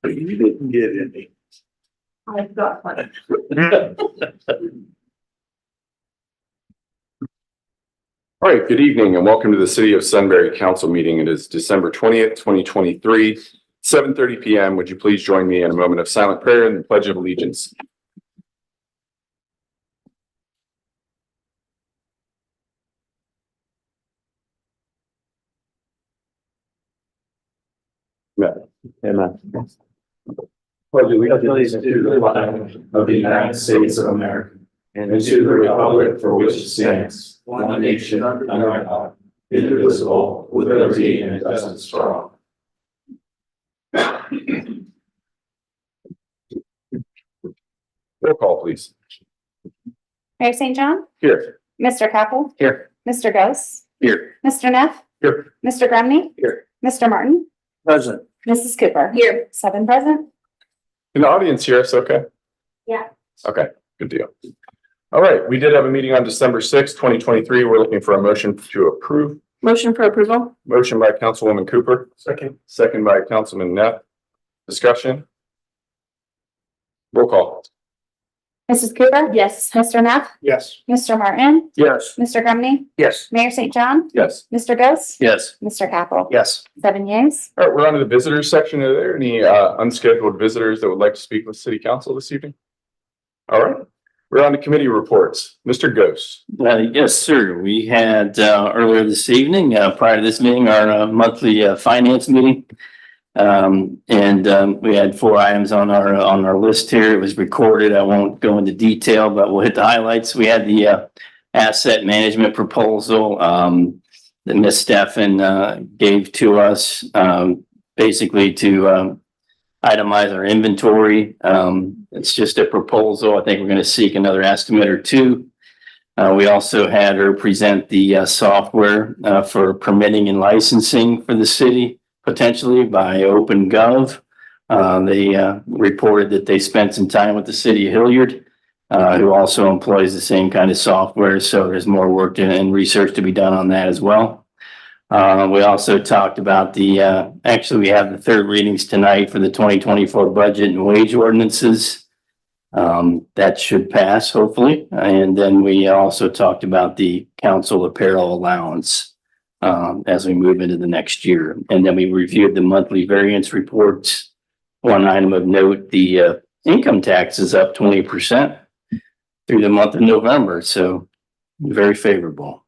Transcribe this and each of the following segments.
You didn't get any. I've got one. All right, good evening and welcome to the City of Sunbury Council meeting. It is December 20th, 2023, 7:30 p.m. Would you please join me in a moment of silent prayer and the Pledge of Allegiance? Amen. Pledge Allegiance to the flag of the United States of America and to the republic for which it stands, one nation under God, indivisible, with liberty and justice for all. Roll call, please. Mayor St. John, Here. Mr. Capel, Here. Mr. Ghost, Here. Mr. Neff, Here. Mr. Grumney, Here. Mr. Martin, Present. Mrs. Cooper. Here. 7 present. Can the audience hear us okay? Yeah. Okay, good deal. All right, we did have a meeting on December 6th, 2023. We're looking for a motion to approve. Motion for approval. Motion by Councilwoman Cooper. Second by Councilman Neff. Discussion. Roll call. Mrs. Cooper. Yes. Mr. Neff, Yes. Mr. Martin, Yes. Mr. Grumney, Yes. Mayor St. John, Yes. Mr. Ghost, Yes. Mr. Capel. Yes. 7 yeas. All right, we're on to the visitors section. Are there any unscheduled visitors that would like to speak with City Council this evening? All right, we're on to committee reports. Mr. Ghost. Yes, sir. We had earlier this evening, prior to this meeting, our monthly finance meeting. We had 4 items on our list here. It was recorded. I won't go into detail, but we'll hit the highlights. We had the asset management proposal that Ms. Steffen gave to us, basically to itemize our inventory. It's just a proposal. I think we're going to seek another estimate or 2. We also had her present the software for permitting and licensing for the city, potentially by OpenGov. They reported that they spent some time with the city of Hilliard, who also employs the same kind of software. So there's more work and research to be done on that as well. We also talked about actually we have the 3rd readings tonight for the 2024 budget and wage ordinances. That should pass hopefully. And then we also talked about the council apparel allowance as we move into the next year. And then we reviewed the monthly variance reports. One item of note, the income tax is up 20% through the month of November. So very favorable.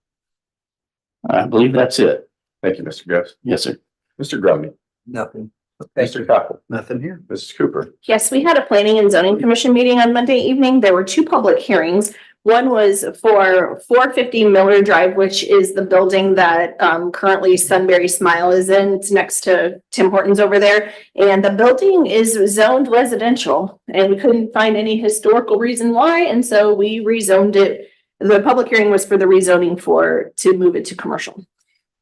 I believe that's it. Thank you, Mr. Ghost. Yes, sir. Mr. Grumney. Nothing. Mr. Capel. Nothing here. Mrs. Cooper. Yes, we had a planning and zoning commission meeting on Monday evening. There were 2 public hearings. One was for 450 Miller Drive, which is the building that currently Sunbury Smile is in. It's next to Tim Hortons over there. And the building is zoned residential and we couldn't find any historical reason why. And so we rezoned it. The public hearing was for the rezoning to move it to commercial.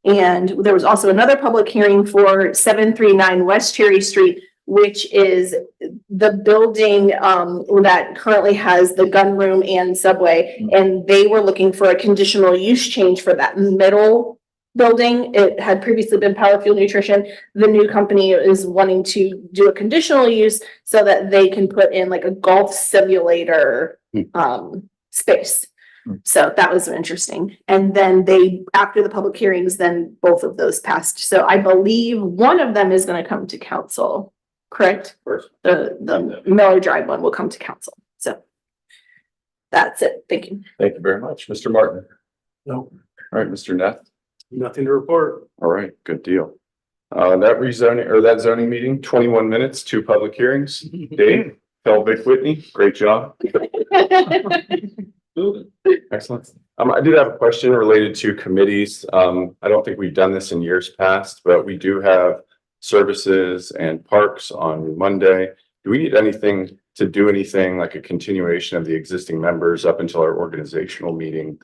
And there was also another public hearing for 739 West Cherry Street, which is the building that currently has the gun room and Subway. And they were looking for a conditional use change for that middle building. It had previously been Power Fuel Nutrition. The new company is wanting to do a conditional use so that they can put in like a golf simulator space. So that was interesting. And then after the public hearings, then both of those passed. So I believe one of them is going to come to council, correct? First. The Miller Drive one will come to council. So that's it. Thank you. Thank you very much. Mr. Martin. No. All right, Mr. Neff. Nothing to report. All right, good deal. That rezoning or that zoning meeting, 21 minutes, 2 public hearings. Dave, Vic Whitney, great job. Excellent. I did have a question related to committees. I don't think we've done this in years past, but we do have services and parks on Monday. Do we need anything to do anything like a continuation of the existing members up until our organizational meeting?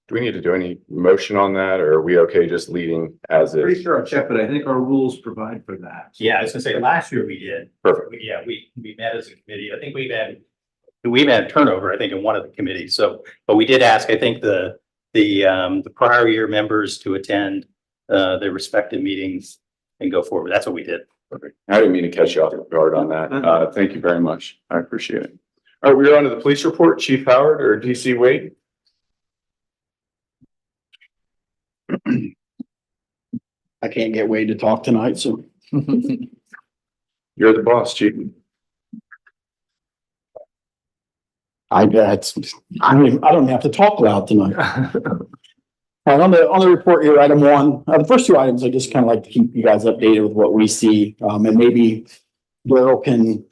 Do we need to do any motion on that or are we okay just leading as Pretty is? sure I checked, but I think our rules provide for that. Yeah, I was gonna say, last year we did. Perfect. We met as a committee. I think we've had turnover, I think, in one of the committees. So, but we did ask, I think, the prior year members to attend the respective meetings and go forward. That's what we did. Perfect. I didn't mean to catch you off guard on that. Thank you very much. I appreciate it. All right, we're on to the police report. Chief Howard or DC Wade? I can't get Wade to talk tonight, so. You're the boss, Chief. I don't have to talk loud tonight. All right, on the report here, item one, the first two items, I just kind of like to keep you guys updated with what we see, and maybe Daryl can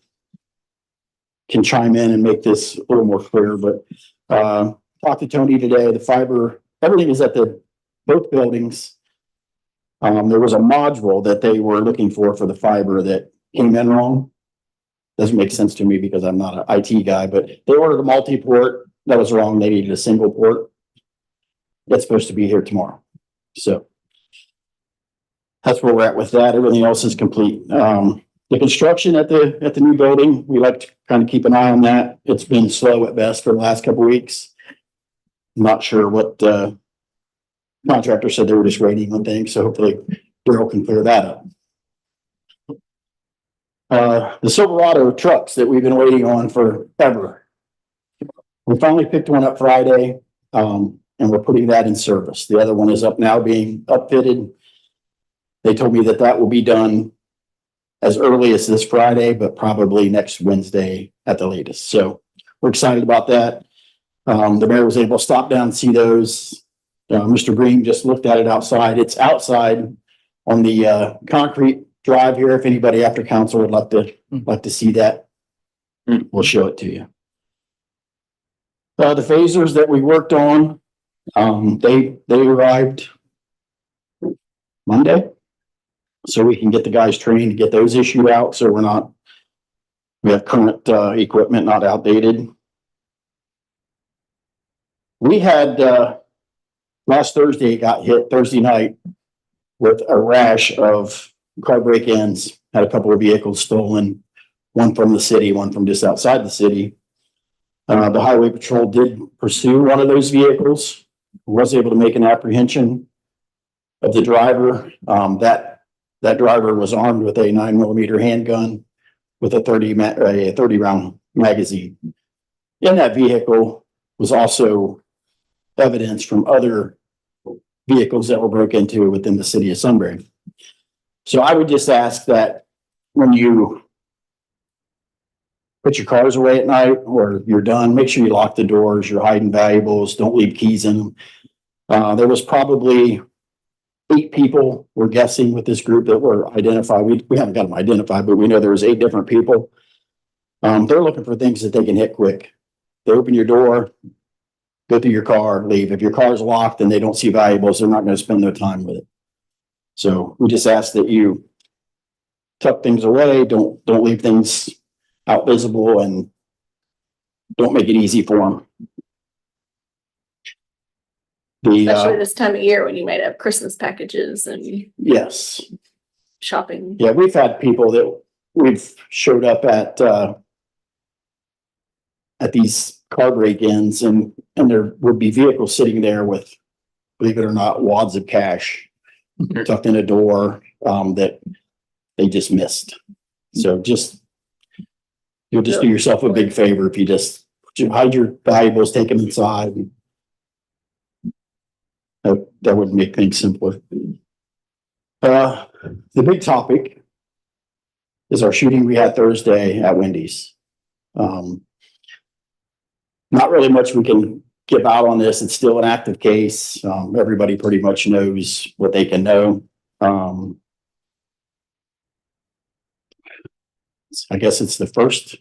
chime in and make this a little more clear, but, talked to Tony today, the fiber, everything is at both buildings. There was a module that they were looking for the fiber that came in wrong. Doesn't make sense to me because I'm not an IT guy, but they ordered a multi-port. That was wrong. They needed a single port. That's supposed to be here tomorrow. So that's where we're at with that. Everything else is complete. The construction at the new building, we like to kind of keep an eye on that. It's been slow at best for the last couple of weeks. I'm not sure what contractor said they were just waiting on things, so hopefully Daryl can clear that up. The Silverado trucks that we've been waiting on forever. We finally picked one up Friday, and we're putting that in service. The other one is up now being upfitted. They told me that will be done as early as this Friday, but probably next Wednesday at the latest. So we're excited about that. The mayor was able to stop down and see those. Mr. Green just looked at it outside. It's outside on the concrete drive here. If anybody after council would like to see that, we'll show it to you. The phasers that we worked on, they arrived Monday, so we can get the guys trained to get those issued out. So we have current equipment, not outdated. We had last Thursday got hit Thursday night with a rash of car break-ins. Had a couple of vehicles stolen, one from the city, one from just outside the city. The highway patrol did pursue one of those vehicles, was able to make an apprehension of the driver. That driver was armed with a 9mm handgun with a 30 round magazine. In that vehicle was also evidence from other vehicles that were broke into within the city of Sunbury. So I would just ask that when you put your cars away at night or you're done, make sure you lock the doors, you're hiding valuables, don't leave keys in them. There was probably 8 people, we're guessing, with this group that were identified. We haven't got them identified, but we know there was 8 different people. They're looking for things that they can hit quick. They open your door, go through your car, leave. If your car's locked and they don't see valuables, they're not going to spend their time with it. So we just ask that you tuck things away, don't leave things out visible, and don't make it easy for them. Especially this time of year when you might have Christmas packages and Yes. shopping. Yeah, we've had people that we've showed up at these car break-ins and there would be vehicles sitting there with, believe it or not, wads of cash tucked in a door that they just missed. So you'll just do yourself a big favor if you just hide your valuables, take them inside. That would make things simpler. The big topic is our shooting we had Thursday at Wendy's. Not really much we can give out on this. It's still an active case. Everybody pretty much knows what they can know. I guess it's the first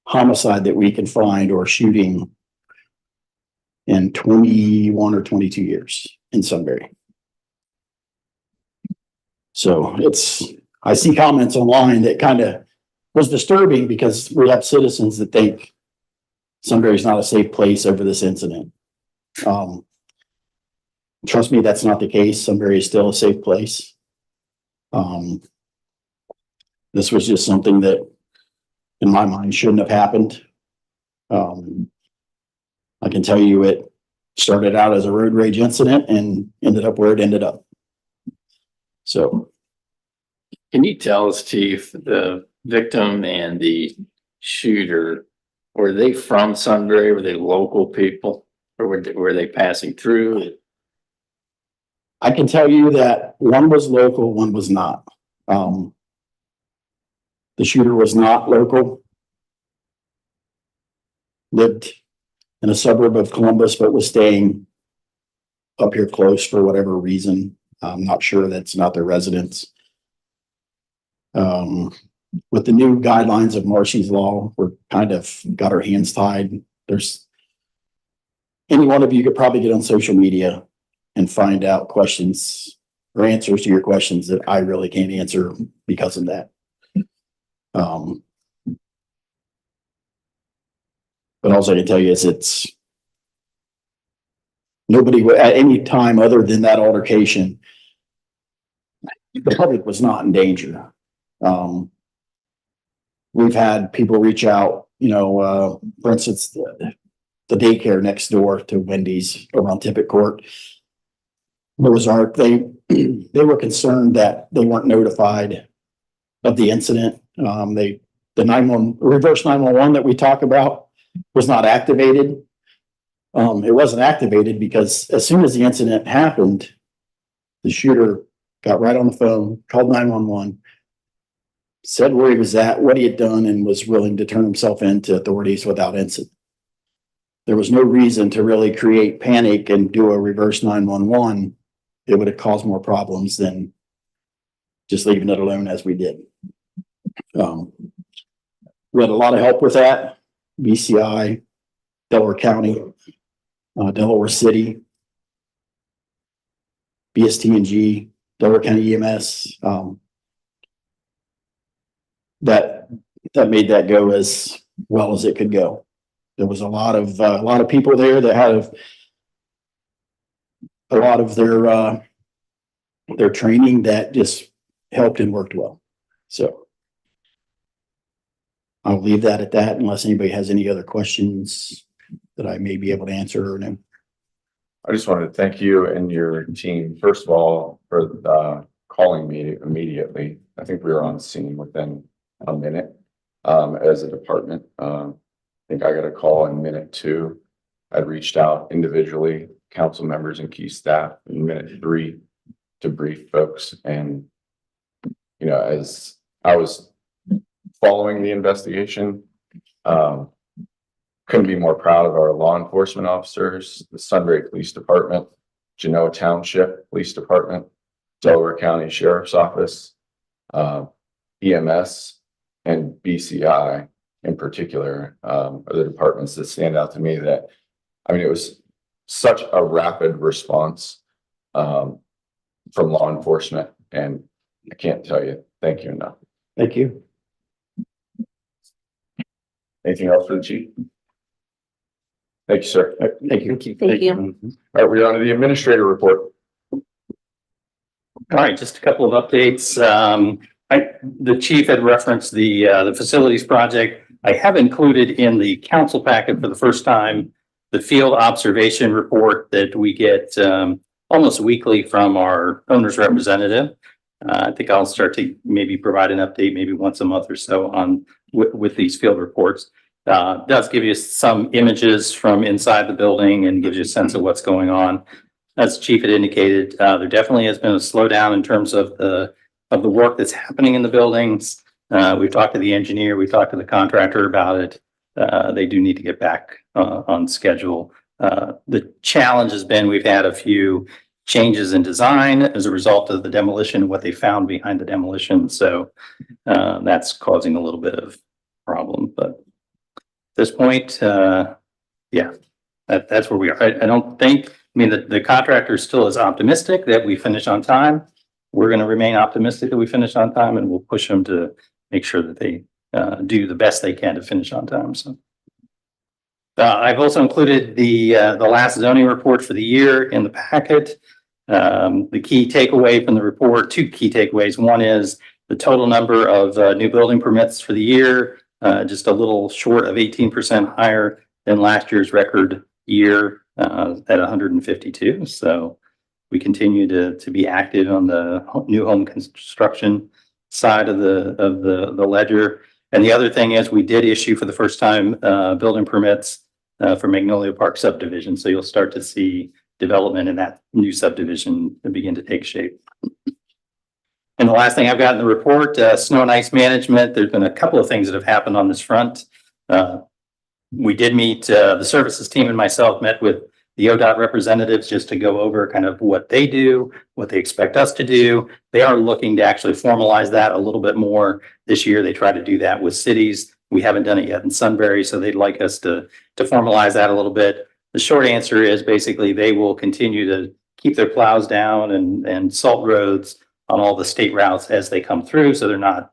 homicide that we can find or shooting in 21 or 22 years in Sunbury. So I see comments online that kind of was disturbing because we have citizens that think Sunbury is not a safe place over this incident. Trust me, that's not the case. Sunbury is still a safe place. This was just something that, in my mind, shouldn't have happened. I can tell you it started out as a road rage incident and ended up where it ended up. So Can you tell us, Chief, the victim and the shooter, were they from Sunbury? Were they local people? Or were they passing through? I can tell you that one was local, one was not. The shooter was not local. Lived in a suburb of Columbus, but was staying up here close for whatever reason. I'm not sure, that's not their residence. With the new guidelines of Marcy's Law, we're kind of got our hands tied. There's any one of you could probably get on social media and find out questions or answers to your questions that I really can't answer because of that. But also I can tell you is it's nobody at any time other than that altercation, the public was not in danger. We've had people reach out, for instance, the daycare next door to Wendy's around Tippett Court. They were concerned that they weren't notified of the incident. The reverse 911 that we talk about was not activated. It wasn't activated because as soon as the incident happened, the shooter got right on the phone, called 911, said where he was at, what he had done, and was willing to turn himself in to authorities without incident. There was no reason to really create panic and do a reverse 911. It would have caused more problems than just leaving it alone as we did. We had a lot of help with that. BCI, Delaware County, Delaware City, BST&G, Delaware County EMS. That made that go as well as it could go. There was a lot of people there that had a lot of their training that just helped and worked well. So I'll leave that at that unless anybody has any other questions that I may be able to answer or no. I just wanted to thank you and your team, first of all, for calling me immediately. I think we were on scene within a minute as a department. I think I got a call in minute 2. I reached out individually, council members and key staff in minute 3 to brief folks. And, as I was following the investigation, couldn't be more proud of our law enforcement officers, the Sunbury Police Department, Genoa Township Police Department, Delaware County Sheriff's Office, EMS, and BCI in particular are the departments that stand out to me. That, it was such a rapid response from law enforcement, and I can't tell you thank you enough. Thank you. Anything else for the chief? Thank you, sir. Thank you. Thank you. All right, we're on to the administrator report. All right, just a couple of updates. The chief had referenced the facilities project. I have included in the council packet for the first time the field observation report that we get almost weekly from our owner's representative. I think I'll start to maybe provide an update maybe once a month or so on with these field reports. Does give you some images from inside the building and gives you a sense of what's going on. As Chief had indicated, there definitely has been a slowdown in terms of the work that's happening in the buildings. We've talked to the engineer, we've talked to the contractor about it. They do need to get back on schedule. The challenge has been we've had a few changes in design as a result of the demolition, what they found behind the demolition. So that's causing a little bit of problem. But at this point, yeah, that's where we are. I don't think, the contractor still is optimistic that we finish on time. We're going to remain optimistic that we finish on time, and we'll push them to make sure that they do the best they can to finish on time. So I've also included the last zoning report for the year in the packet. The key takeaway from the report, 2 key takeaways. One is the total number of new building permits for the year, just a little short of 18% higher than last year's record year at 152. So we continue to be active on the new home construction side of the ledger. And the other thing is we did issue for the first time, building permits, for Magnolia Park subdivision. So you'll start to see development in that new subdivision begin to take shape. And the last thing I've got in the report, snow and ice management, there's been a couple of things that have happened on this front. We did meet, the services team and myself met with the ODOT representatives just to go over kind of what they do, what they expect us to do. They are looking to actually formalize that a little bit more this year. They try to do that with cities. We haven't done it yet in Sunbury, so they'd like us to formalize that a little bit. The short answer is basically they will continue to keep their plows down and salt roads on all the state routes as they come through. So they're not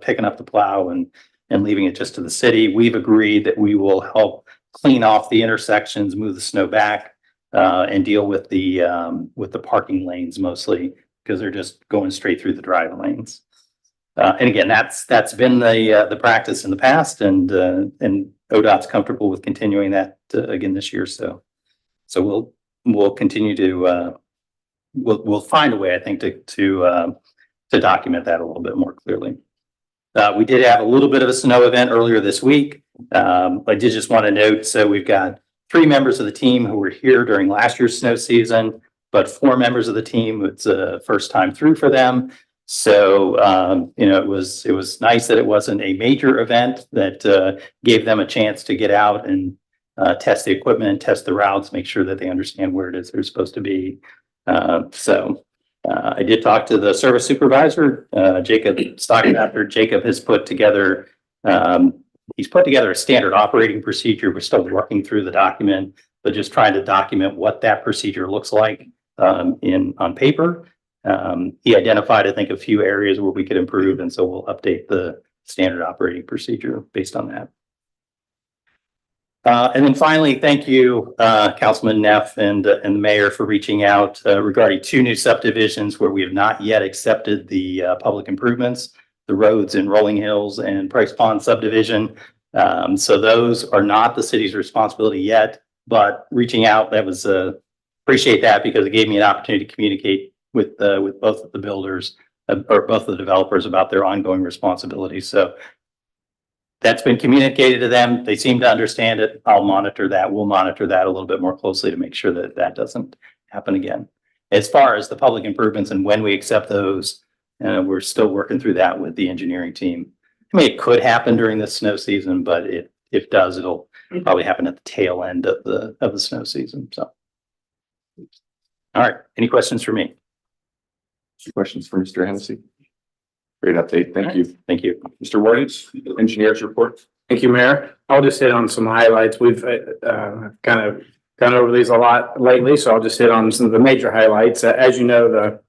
picking up the plow and leaving it just to the city. We've agreed that we will help clean off the intersections, move the snow back, and deal with the parking lanes mostly because they're just going straight through the drive lanes. And again, that's been the practice in the past, and ODOT's comfortable with continuing that again this year. So we'll continue to we'll find a way, I think, to document that a little bit more clearly. We did have a little bit of a snow event earlier this week. I did just want to note, so we've got 3 members of the team who were here during last year's snow season, but 4 members of the team, it's a first time through for them. So, it was nice that it wasn't a major event that gave them a chance to get out and test the equipment, test the routes, make sure that they understand where it is they're supposed to be. I did talk to the service supervisor, Jacob Stockmaster. Jacob has put together, he's put together a standard operating procedure. We're still working through the document, but just trying to document what that procedure looks like on paper. He identified, I think, a few areas where we could improve, and so we'll update the standard operating procedure based on that. And then finally, thank you, Councilman Neff and the mayor for reaching out regarding 2 new subdivisions where we have not yet accepted the public improvements, the roads in Rolling Hills and Price Pond subdivision. So those are not the city's responsibility yet, but reaching out, that was appreciate that because it gave me an opportunity to communicate with both of the builders or both of the developers about their ongoing responsibilities. So that's been communicated to them. They seem to understand it. I'll monitor that. We'll monitor that a little bit more closely to make sure that that doesn't happen again. As far as the public improvements and when we accept those, we're still working through that with the engineering team. I mean, it could happen during the snow season, but if it does, it'll probably happen at the tail end of the snow season. So, all right. Any questions for me? Questions for Mr. Hennessy? Great update. Thank you. Thank you. Mr. Warden, engineers report. Thank you, Mayor. I'll just hit on some highlights. We've kind of gone over these a lot lately, so I'll just hit on some of the major highlights. As you know, the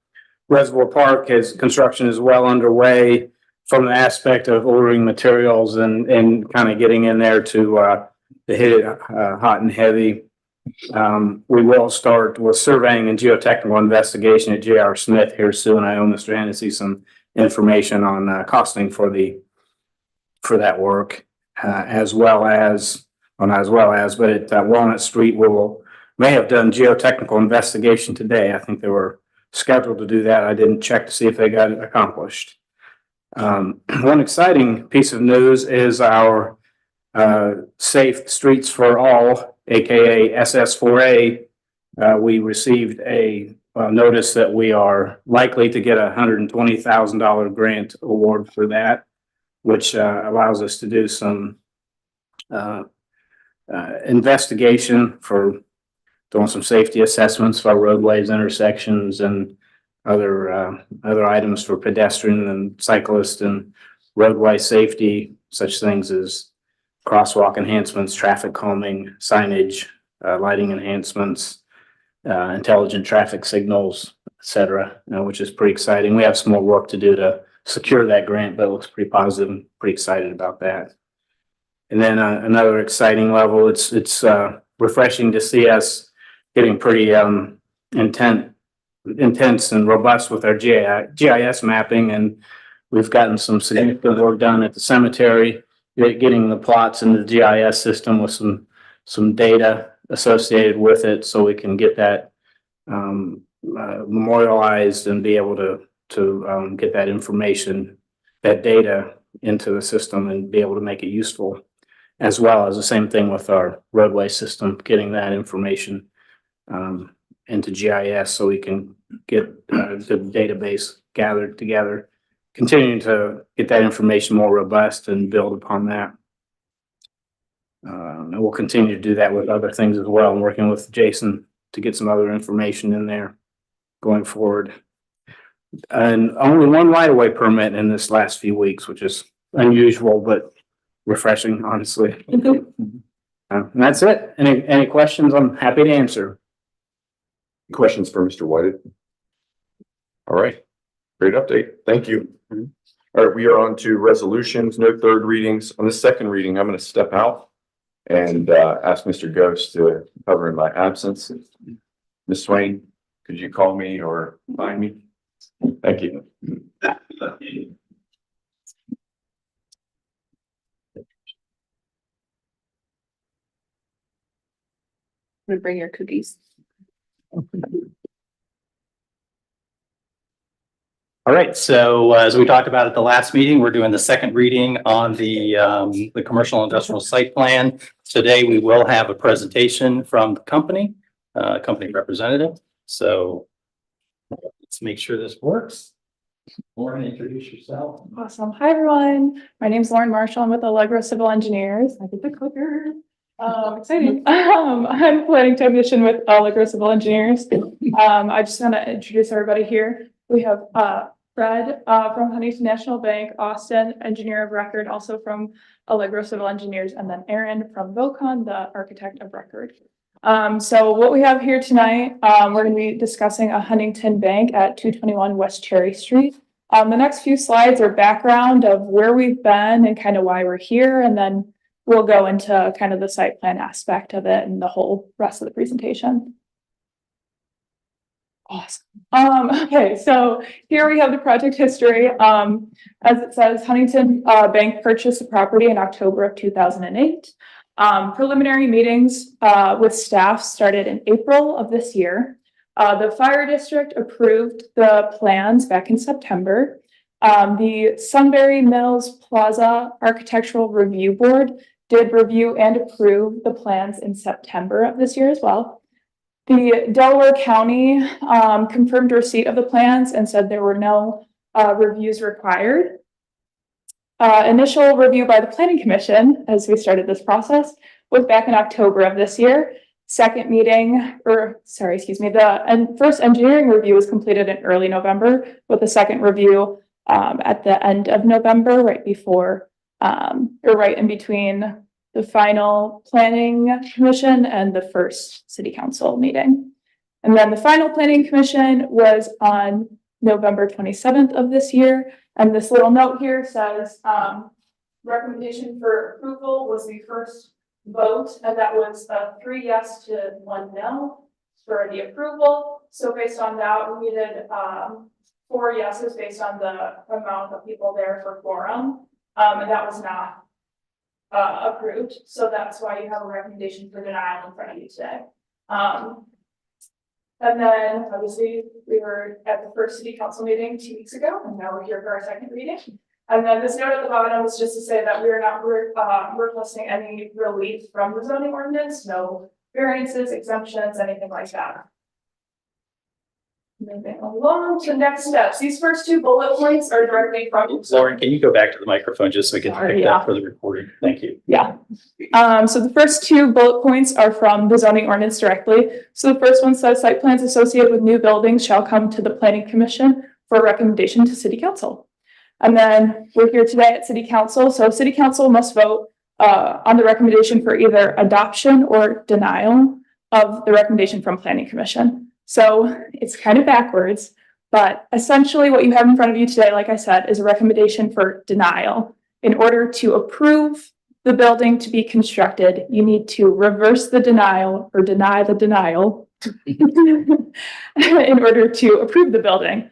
Reservoir Park construction is well underway from the aspect of ordering materials and kind of getting in there to hit it hot and heavy. We will start with surveying and geotechnical investigation at J.R. Smith here soon. I owe Mr. Hennessy some information on costing for that work, as well as, well, not as well as, but at Walnut Street, may have done geotechnical investigation today. I think they were scheduled to do that. I didn't check to see if they got it accomplished. One exciting piece of news is our Safe Streets for All, aka SS4A. We received a notice that we are likely to get a $120,000 grant award for that, which allows us to do some investigation for doing some safety assessments for roadways, intersections, and other items for pedestrian and cyclist and roadway safety, such things as crosswalk enhancements, traffic calming, signage, lighting enhancements, intelligent traffic signals, etc., which is pretty exciting. We have some more work to do to secure that grant, but it looks pretty positive and pretty excited about that. And then another exciting level, it's refreshing to see us getting pretty intense and robust with our GIS mapping, and we've gotten some significant work done at the cemetery, getting the plots in the GIS system with some data associated with it, so we can get that memorialized and be able to to get that information, that data into the system and be able to make it useful. As well as the same thing with our roadway system, getting that information into GIS so we can get the database gathered together, continuing to get that information more robust and build upon that. And we'll continue to do that with other things as well. I'm working with Jason to get some other information in there going forward. And only one right-of-way permit in this last few weeks, which is unusual, but refreshing, honestly. And that's it. Any questions? I'm happy to answer. Questions for Mr. Whited? All right, great update. Thank you. All right, we are on to resolutions, no third readings. On the second reading, I'm going to step out and ask Mr. Ghost to cover in my absence. Ms. Swain, could you call me or find me? Thank you. Would bring your cookies. All right, so as we talked about at the last meeting, we're doing the second reading on the commercial industrial site plan. Today, we will have a presentation from the company representative. So let's make sure this works. Lauren, introduce yourself. Awesome. Hi, everyone. My name is Lauren Marshall. I'm with Allegro Civil Engineers. I get the clicker. Exciting. I'm planning technician with Allegro Civil Engineers. I just want to introduce everybody here. We have Fred from Huntington National Bank, Austin, engineer of record, also from Allegro Civil Engineers, and then Aaron from Vocon, the architect of record. So what we have here tonight, we're going to be discussing a Huntington Bank at 221 West Cherry Street. The next few slides are background of where we've been and kind of why we're here, and then we'll go into kind of the site plan aspect of it and the whole rest of the presentation. Awesome. Okay, so here we have the project history. As it says, Huntington Bank purchased the property in October of 2008. Preliminary meetings with staff started in April of this year. The fire district approved the plans back in September. The Sunbury Mills Plaza Architectural Review Board did review and approve the plans in September of this year as well. The Delaware County confirmed receipt of the plans and said there were no reviews required. Initial review by the Planning Commission, as we started this process, was back in October of this year. Second meeting, the first engineering review was completed in early November, with the second review at the end of November, right before, or right in between the final Planning Commission and the first City Council meeting. And then the final Planning Commission was on November 27th of this year. And this little note here says, recommendation for approval was the first vote, and that was 3 yes to 1 no for the approval. So based on that, we needed 4 yeses based on the amount of people there for quorum, and that was not approved. So that's why you have a recommendation for denial in front of you today. And then obviously we were at the first City Council meeting 2 weeks ago, and now we're here for our second reading. And then this note at the bottom is just to say that we are not requesting any relief from the zoning ordinance, no variances, exemptions, anything like that. Moving along to next steps. These first 2 bullet points are directly from. Lauren, can you go back to the microphone just so we can pick that for the recording? Thank you. Yeah. So the first 2 bullet points are from the zoning ordinance directly. So the first one says site plans associated with new buildings shall come to the Planning Commission for recommendation to City Council. And then we're here today at City Council. So City Council must vote on the recommendation for either adoption or denial of the recommendation from Planning Commission. So it's kind of backwards, but essentially what you have in front of you today, like I said, is a recommendation for denial. In order to approve the building to be constructed, you need to reverse the denial or deny the denial in order to approve the building.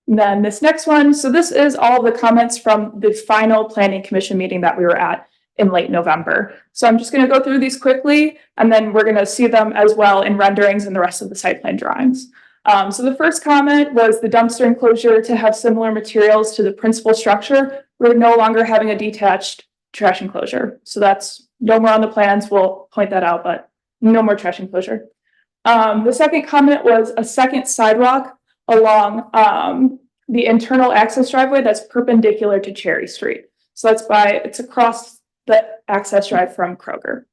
And then this next one, so this is all the comments from the final Planning Commission meeting that we were at in late November. So I'm just going to go through these quickly, and then we're going to see them as well in renderings and the rest of the site plan drawings. So the first comment was the dumpster enclosure to have similar materials to the principal structure. We're no longer having a detached trash enclosure. So that's no more on the plans. We'll point that out, but no more trash enclosure. The second comment was a second sidewalk along the internal access driveway that's perpendicular to Cherry Street. So it's across the access drive from Kroger,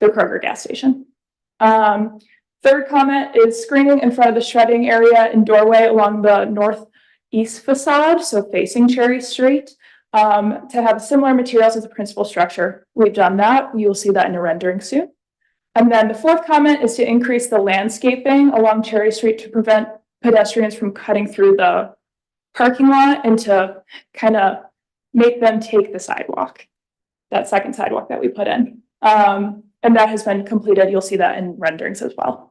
the Kroger gas station. Third comment is screening in front of the shredding area and doorway along the northeast facade, so facing Cherry Street, to have similar materials as the principal structure. We've done that. You will see that in a rendering soon. And then the fourth comment is to increase the landscaping along Cherry Street to prevent pedestrians from cutting through the parking lot and to kind of make them take the sidewalk, that second sidewalk that we put in. And that has been completed. You'll see that in renderings as well.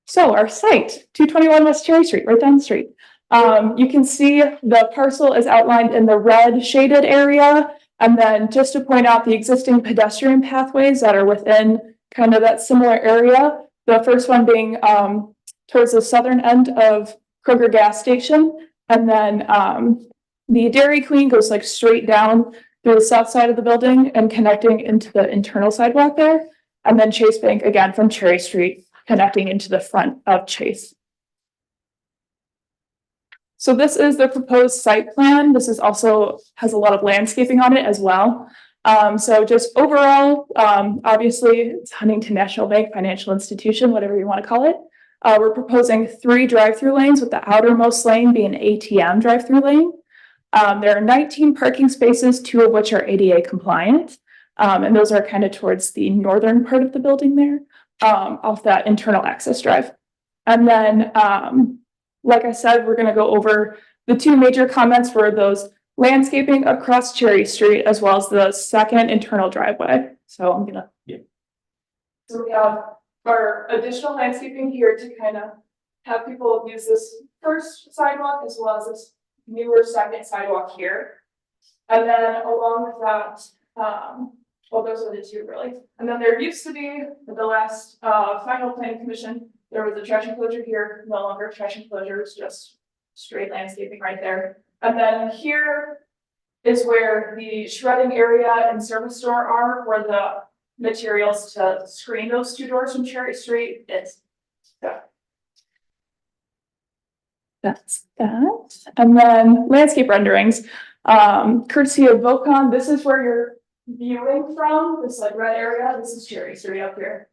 So our site, 221 West Cherry Street, right down the street. You can see the parcel is outlined in the red shaded area. And then just to point out the existing pedestrian pathways that are within kind of that similar area. The first one being towards the southern end of Kroger gas station. And then the Dairy Queen goes like straight down through the south side of the building and connecting into the internal sidewalk there. And then Chase Bank again from Cherry Street connecting into the front of Chase. So this is the proposed site plan. This is also has a lot of landscaping on it as well. So just overall, obviously it's Huntington National Bank Financial Institution, whatever you want to call it. We're proposing 3 drive-through lanes with the outermost lane being an ATM drive-through lane. There are 19 parking spaces, 2 of which are ADA compliant. And those are kind of towards the northern part of the building there, off that internal access drive. And then, like I said, we're going to go over the 2 major comments for those landscaping across Cherry Street, as well as the second internal driveway. So I'm going to, So we have our additional landscaping here to kind of have people use this first sidewalk as well as this newer second sidewalk here. And then along with that, well, those are the 2 really. And then there used to be the last final planning commission, there was a trash enclosure here, no longer trash enclosure, it's just straight landscaping right there. And then here is where the shredding area and service door are, where the materials to screen those 2 doors from Cherry Street is. So that's that. And then landscape renderings, courtesy of Vocon, this is where you're viewing from, this like red area, this is Cherry Street up here.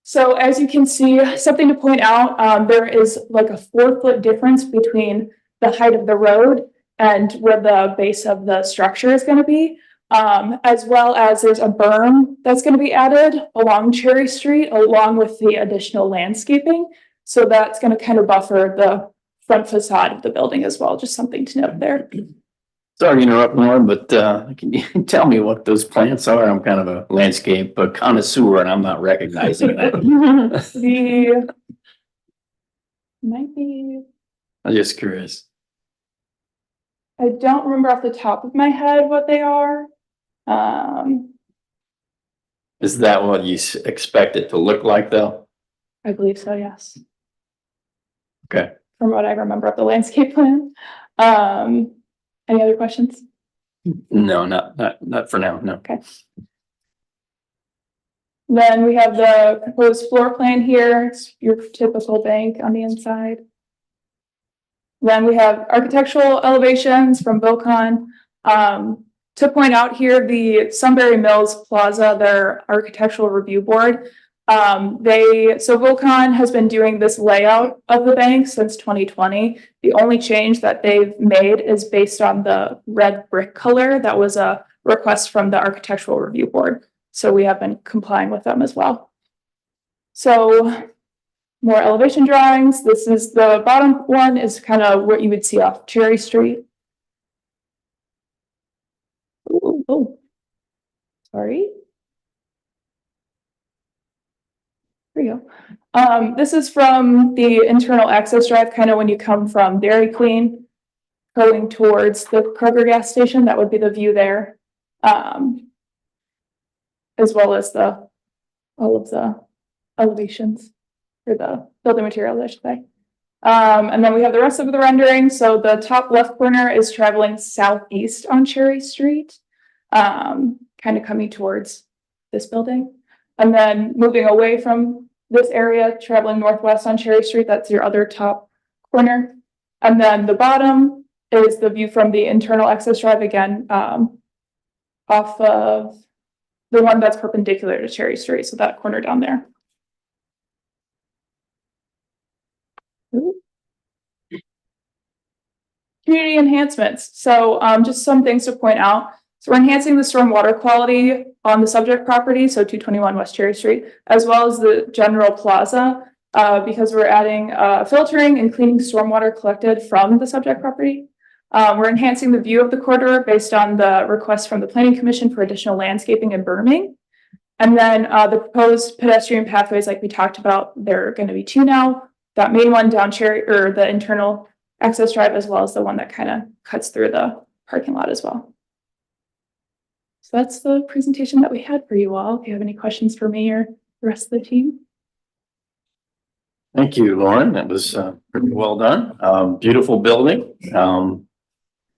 So as you can see, something to point out, there is like a 4-foot difference between the height of the road and where the base of the structure is going to be, as well as there's a berm that's going to be added along Cherry Street along with the additional landscaping. So that's going to kind of buffer the front facade of the building as well. Just something to note there. Sorry to interrupt, Lauren, but can you tell me what those plants are? I'm kind of a landscape connoisseur and I'm not recognizing that. The might be, I'm just curious. I don't remember off the top of my head what they are. Is that what you expect it to look like though? I believe so, yes. Okay. From what I remember of the landscape plan. Any other questions? No, not for now, no. Okay. Then we have the proposed floor plan here. It's your typical bank on the inside. Then we have architectural elevations from Vocon. To point out here, the Sunbury Mills Plaza, their architectural review board, so Vocon has been doing this layout of the bank since 2020. The only change that they've made is based on the red brick color. That was a request from the architectural review board. So we have been complying with them as well. So more elevation drawings. This is the bottom one is kind of what you would see off Cherry Street. Oh, sorry. There you go. This is from the internal access drive, kind of when you come from Dairy Queen going towards the Kroger gas station. That would be the view there, as well as all of the elevations. or the building materials, I should say. And then we have the rest of the rendering. So the top left corner is traveling southeast on Cherry Street, kind of coming towards this building. And then moving away from this area, traveling northwest on Cherry Street, that's your other top corner. And then the bottom is the view from the internal access drive again, off of the one that's perpendicular to Cherry Street, so that corner down there. Community enhancements. So just some things to point out. So we're enhancing the stormwater quality on the subject property, so 221 West Cherry Street, as well as the general plaza, because we're adding filtering and cleaning stormwater collected from the subject property. We're enhancing the view of the corridor based on the request from the Planning Commission for additional landscaping and berming. And then the proposed pedestrian pathways, like we talked about, there are going to be two now. That main one down Cherry, or the internal access drive, as well as the one that kind of cuts through the parking lot as well. So that's the presentation that we had for you all. If you have any questions for me or the rest of the team. Thank you, Lauren. That was pretty well done. Beautiful building.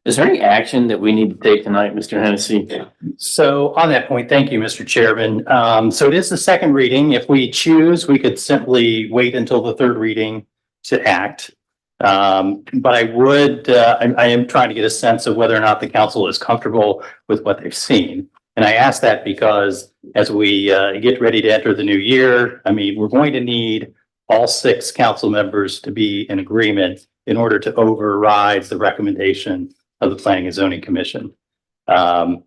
Is there any action that we need to take tonight, Mr. Hennessy? So on that point, thank you, Mr. Chairman. So it is the second reading. If we choose, we could simply wait until the third reading to act. But I would, I am trying to get a sense of whether or not the council is comfortable with what they've seen. And I ask that because as we get ready to enter the new year, I mean, we're going to need all 6 council members to be in agreement in order to override the recommendation of the Planning and Zoning Commission. I'm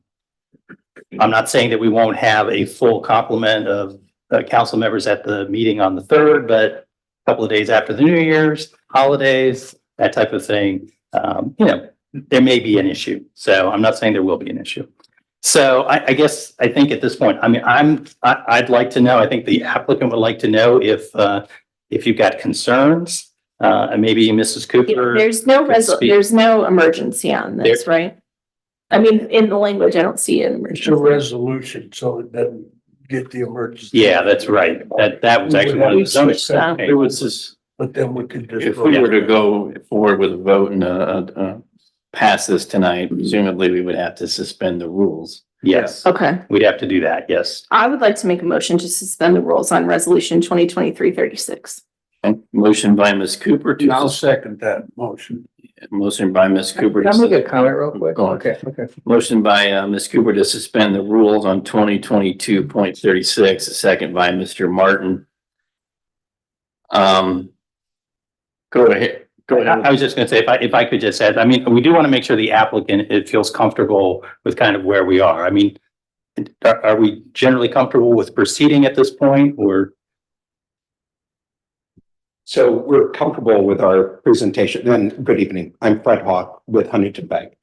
not saying that we won't have a full complement of council members at the meeting on the 3rd, but a couple of days after the New Year's, holidays, that type of thing, you know, there may be an issue. So I'm not saying there will be an issue. So I guess, I think at this point, I mean, I'd like to know, I think the applicant would like to know if you've got concerns, and maybe Mrs. Cooper. There's no emergency on this, right? I mean, in the language, I don't see an emergency. It's a resolution, so it doesn't get the emergency. Yeah, that's right. That was actually one of the zoning. It was just, But then we could just. if we were to go forward with a vote and pass this tonight, presumably we would have to suspend the rules. Yes, Okay, we'd have to do that. Yes. I would like to make a motion to suspend the rules on resolution 2023-36. Okay. Motion by Ms. Cooper And I'll to, second that motion. motion by Ms. Cooper. Can I make a comment real quick? Go on. Okay. Motion by Ms. Cooper to suspend the rules on 2022.36, a second by Mr. Martin. Go ahead. Go ahead. I was just gonna say, if I could just add, I mean, we do want to make sure the applicant, it feels comfortable with kind of where we are. I mean, are we generally comfortable with proceeding at this point, or? So we're comfortable with our presentation. And good evening. I'm Fred Hawk with Huntington Bank.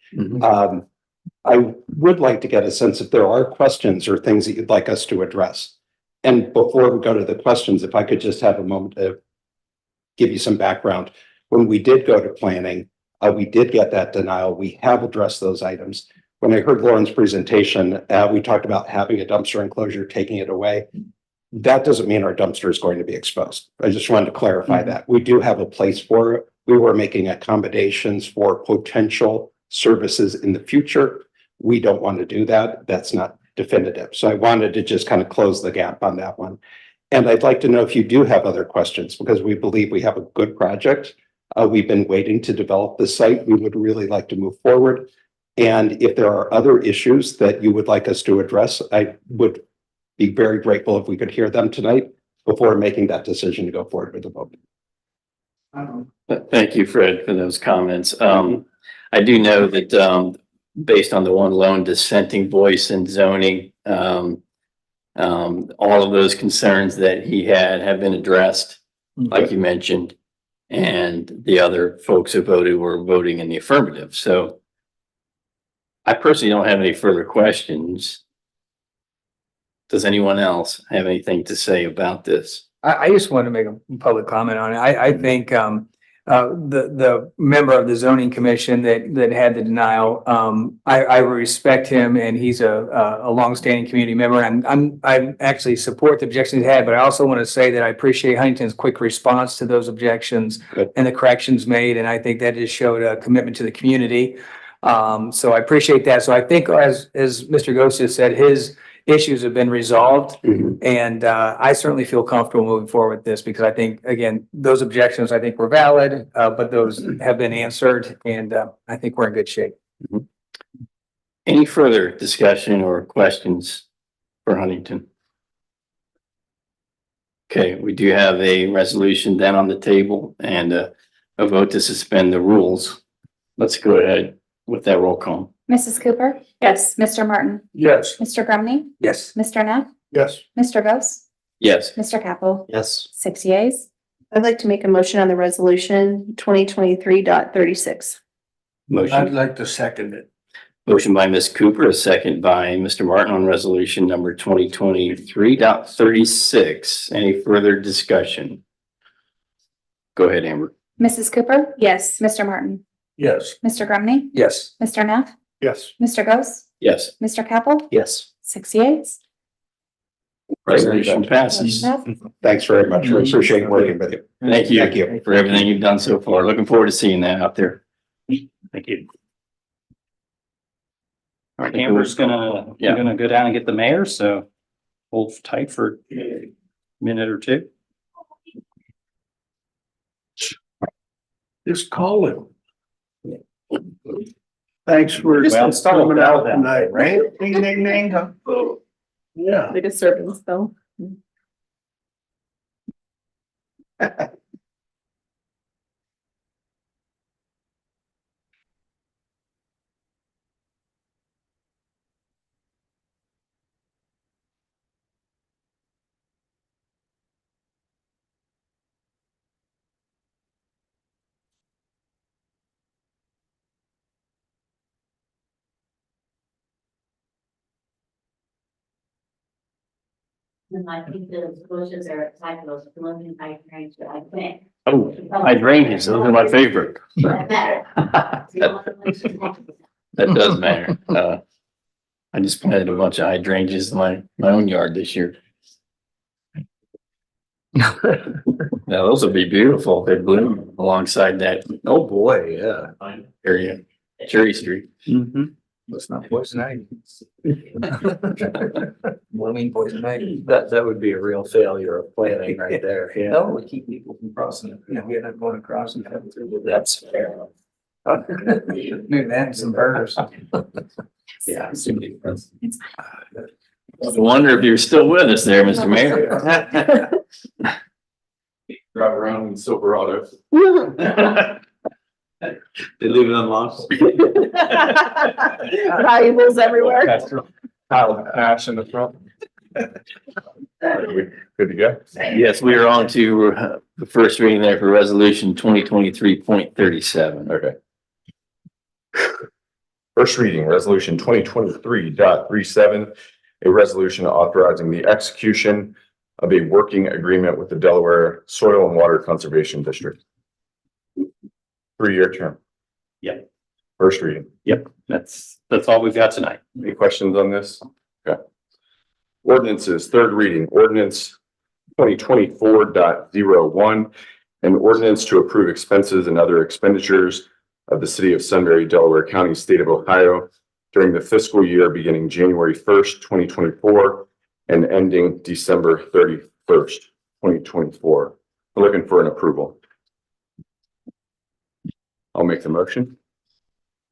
I would like to get a sense if there are questions or things that you'd like us to address. And before we go to the questions, if I could just have a moment to give you some background. When we did go to planning, we did get that denial. We have addressed those items. When I heard Lauren's presentation, we talked about having a dumpster enclosure, taking it away. That doesn't mean our dumpster is going to be exposed. I just wanted to clarify that. We do have a place for it. We were making accommodations for potential services in the future. We don't want to do that. That's not definitive. So I wanted to just kind of close the gap on that one. And I'd like to know if you do have other questions, because we believe we have a good project. We've been waiting to develop the site. We would really like to move forward. And if there are other issues that you would like us to address, I would be very grateful if we could hear them tonight before making that decision to go forward with the vote. Thank you, Fred, for those comments. I do know that based on the one lone dissenting voice in zoning, all of those concerns that he had have been addressed, like you mentioned, and the other folks who voted were voting in the affirmative. So I personally don't have any further questions. Does anyone else have anything to say about this? I just wanted to make a public comment on it. I think the member of the zoning commission that had the denial. I respect him and he's a longstanding community member. I actually support the objections he had, but I also want to say that I appreciate Huntington's quick response to those objections and the corrections made. And I think that just showed a commitment to the community. So I appreciate that. So I think as Mr. Ghost just said, his issues have been resolved. And I certainly feel comfortable moving forward with this because I think, again, those objections I think were valid, but those have been answered and I think we're in good shape. Any further discussion or questions for Huntington? Okay, we do have a resolution then on the table and a vote to suspend the rules. Let's go ahead with that roll call. Mrs. Cooper? Yes. Mr. Martin? Yes. Mr. Grumney? Yes. Mr. Neff? Yes. Mr. Ghost? Yes. Mr. Capel? Yes. 6 yeas. I'd like to make a motion on the resolution 2023.36. I'd Motion, like to second it. motion by Ms. Cooper, a second by Mr. Martin on resolution number 2023.36. Any further discussion? Go ahead, Amber. Mrs. Cooper? Yes. Mr. Martin? Yes. Mr. Grumney? Yes. Mr. Neff? Yes. Mr. Ghost? Yes. Mr. Capel? Yes. 6 yeas. Resolution passes. Thanks very much. I appreciate working with you. Thank you. Thank you. For everything you've done so far. Looking forward to seeing that out there. Thank you. All right, Amber's gonna go down and get the mayor, so hold tight for a minute or two. Just call him. Thanks for Well, start coming out that. tonight, right? Ding, ding, ding. Yeah. The disturbance though. And I think the bushes are typos, looking like range, I think. Oh, hydrangeas, those are my favorite. That That does matter. I just planted a bunch of hydrangeas in my own yard this year. Now, those would be beautiful. They bloom alongside that Oh, boy, yeah. area, Cherry Street. Let's not poison ivy. Blooming poison ivy. That would be a real failure of planning right there. Yeah. No, we keep people from crossing it. You know, we're not going across and coming through. That's fair. Maybe that and some burgers. Yeah. I wonder if you're still with us there, Mr. Mayor. Drive around in Silverado. They leave it unlocked. Valuables everywhere. Pile of ash in the front. Good to go? Yes, we are on to the first reading there for resolution 2023.37. Okay. First reading, resolution 2023.37, a resolution authorizing the execution of a working agreement with the Delaware Soil and Water Conservation District. 3-year term. Yep. First reading. Yep, that's all we've got tonight. Any questions on this? Okay. Ordinances, third reading, ordinance 2024.01, an ordinance to approve expenses and other expenditures of the city of Sunbury, Delaware County, state of Ohio during the fiscal year beginning January 1st, 2024 and ending December 31st, 2024. We're looking for an approval. I'll make the motion.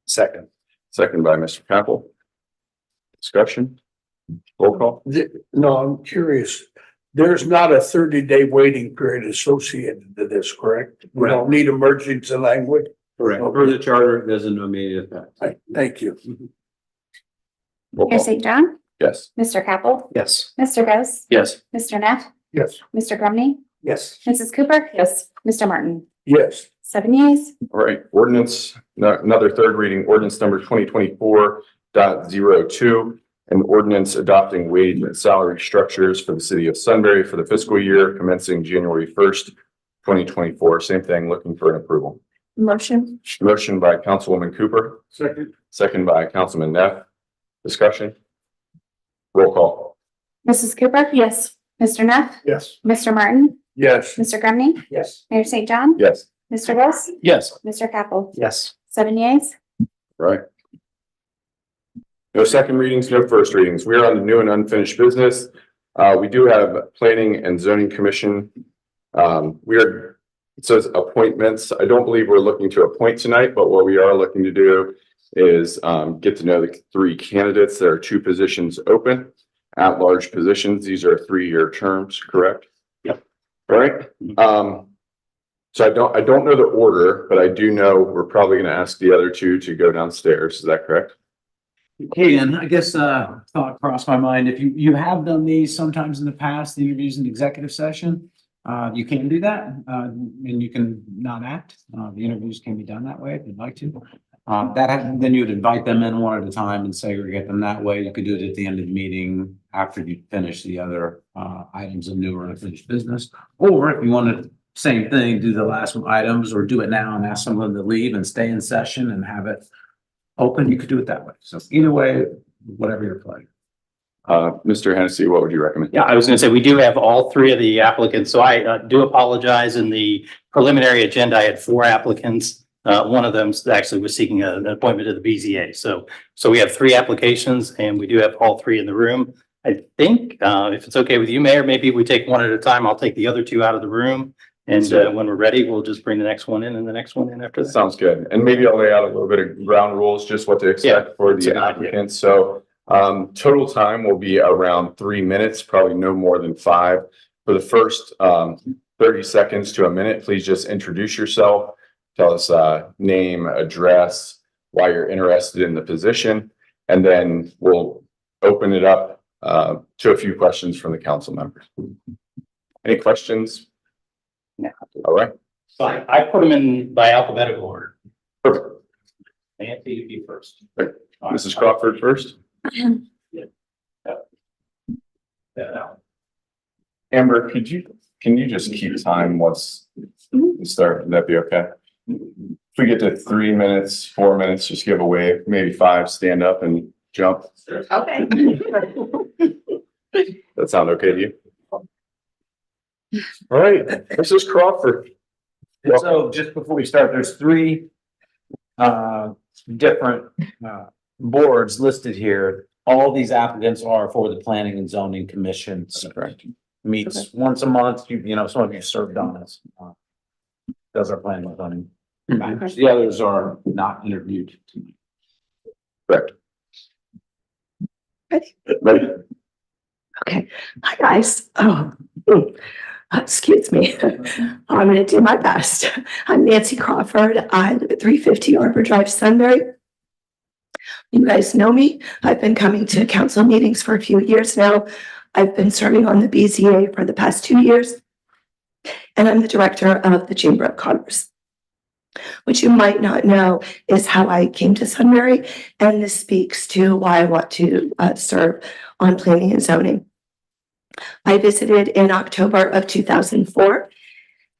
Second. Second by Mr. Capel. Discussion? Roll call? No, I'm curious. There's not a 30-day waiting period associated to this, correct? We don't need emergency language? Correct. Per the charter, there's an immediate effect. Thank you. Roll Mayor call. St. John? Yes. Mr. Capel? Yes. Mr. Ghost? Yes. Mr. Neff? Yes. Mr. Grumney? Yes. Mrs. Cooper? Yes. Mr. Martin? Yes. 7 yeas. All right, ordinance, another third reading, ordinance number 2024.02. An ordinance adopting wage and salary structures for the city of Sunbury for the fiscal year commencing January 1st, 2024. Same thing, looking for an approval. Motion. Motion by Councilwoman Cooper, Second. second by Councilman Neff. Discussion? Roll call. Mrs. Cooper? Yes. Mr. Neff? Yes. Mr. Martin? Yes. Mr. Grumney? Yes. Mayor St. John? Yes. Mr. Wills? Yes. Mr. Capel? Yes. 7 yeas? Right. No second readings, no first readings. We are on the new and unfinished business. We do have Planning and Zoning Commission. It says appointments. I don't believe we're looking to appoint tonight, but what we are looking to do is get to know the 3 candidates. There are 2 positions open, at-large positions. These are 3-year terms, correct? Yep. All right. So I don't know the order, but I do know we're probably going to ask the other 2 to go downstairs. Is that correct? Hayden, I guess, thought crossed my mind. If you have done these sometimes in the past, the interviews in executive session, you can do that, and you can not act. The interviews can be done that way if you'd like to. Then you would invite them in one at a time and segregate them that way. You could do it at the end of the meeting after you finish the other, items of new or unfinished business. Or if you want to, same thing, do the last items or do it now and ask someone to leave and stay in session and have it open, you could do it that way. So either way, whatever your pleasure. Mr. Hennessy, what would you recommend? Yeah, I was gonna say, we do have all 3 of the applicants, so I do apologize. In the preliminary agenda, I had 4 applicants. One of them actually was seeking an appointment to the BZA. So we have 3 applications and we do have all 3 in the room. I think, if it's okay with you, Mayor, maybe we take one at a time. I'll take the other 2 out of the room. And when we're ready, we'll just bring the next one in and the next one in after that. Sounds good. And maybe I'll lay out a little bit of ground rules, just what to expect for the applicants. So total time will be around 3 minutes, probably no more than 5. For the first 30 seconds to a minute, please just introduce yourself. Tell us name, address, why you're interested in the position, and then we'll open it up to a few questions from the council members. Any questions? No. All right. So I put them in by alphabetical order. Perfect. Nancy, you be first. Mrs. Crawford first. Amber, can you just keep time once we start? Would that be okay? If we get to 3 minutes, 4 minutes, just give a wave, maybe 5, stand up and jump. Okay. That sound okay to you? All right, Mrs. Crawford. So just before we start, there's 3 different boards listed here. All these applicants are for the Planning and Zoning Commission. Correct. Meets once a month. You know, some of you served on this. Does our planning and zoning matters. The others are not interviewed. Correct. Ready? Ready? Okay. Hi, guys. Excuse me. I'm going to do my best. I'm Nancy Crawford. I live at 350 Arbor Drive, Sunbury. You guys know me. I've been coming to council meetings for a few years now. I've been serving on the BZA for the past 2 years, and I'm the director of the Chamber of Commerce. What you might not know is how I came to Sunbury, and this speaks to why I want to serve on planning and zoning. I visited in October of 2004,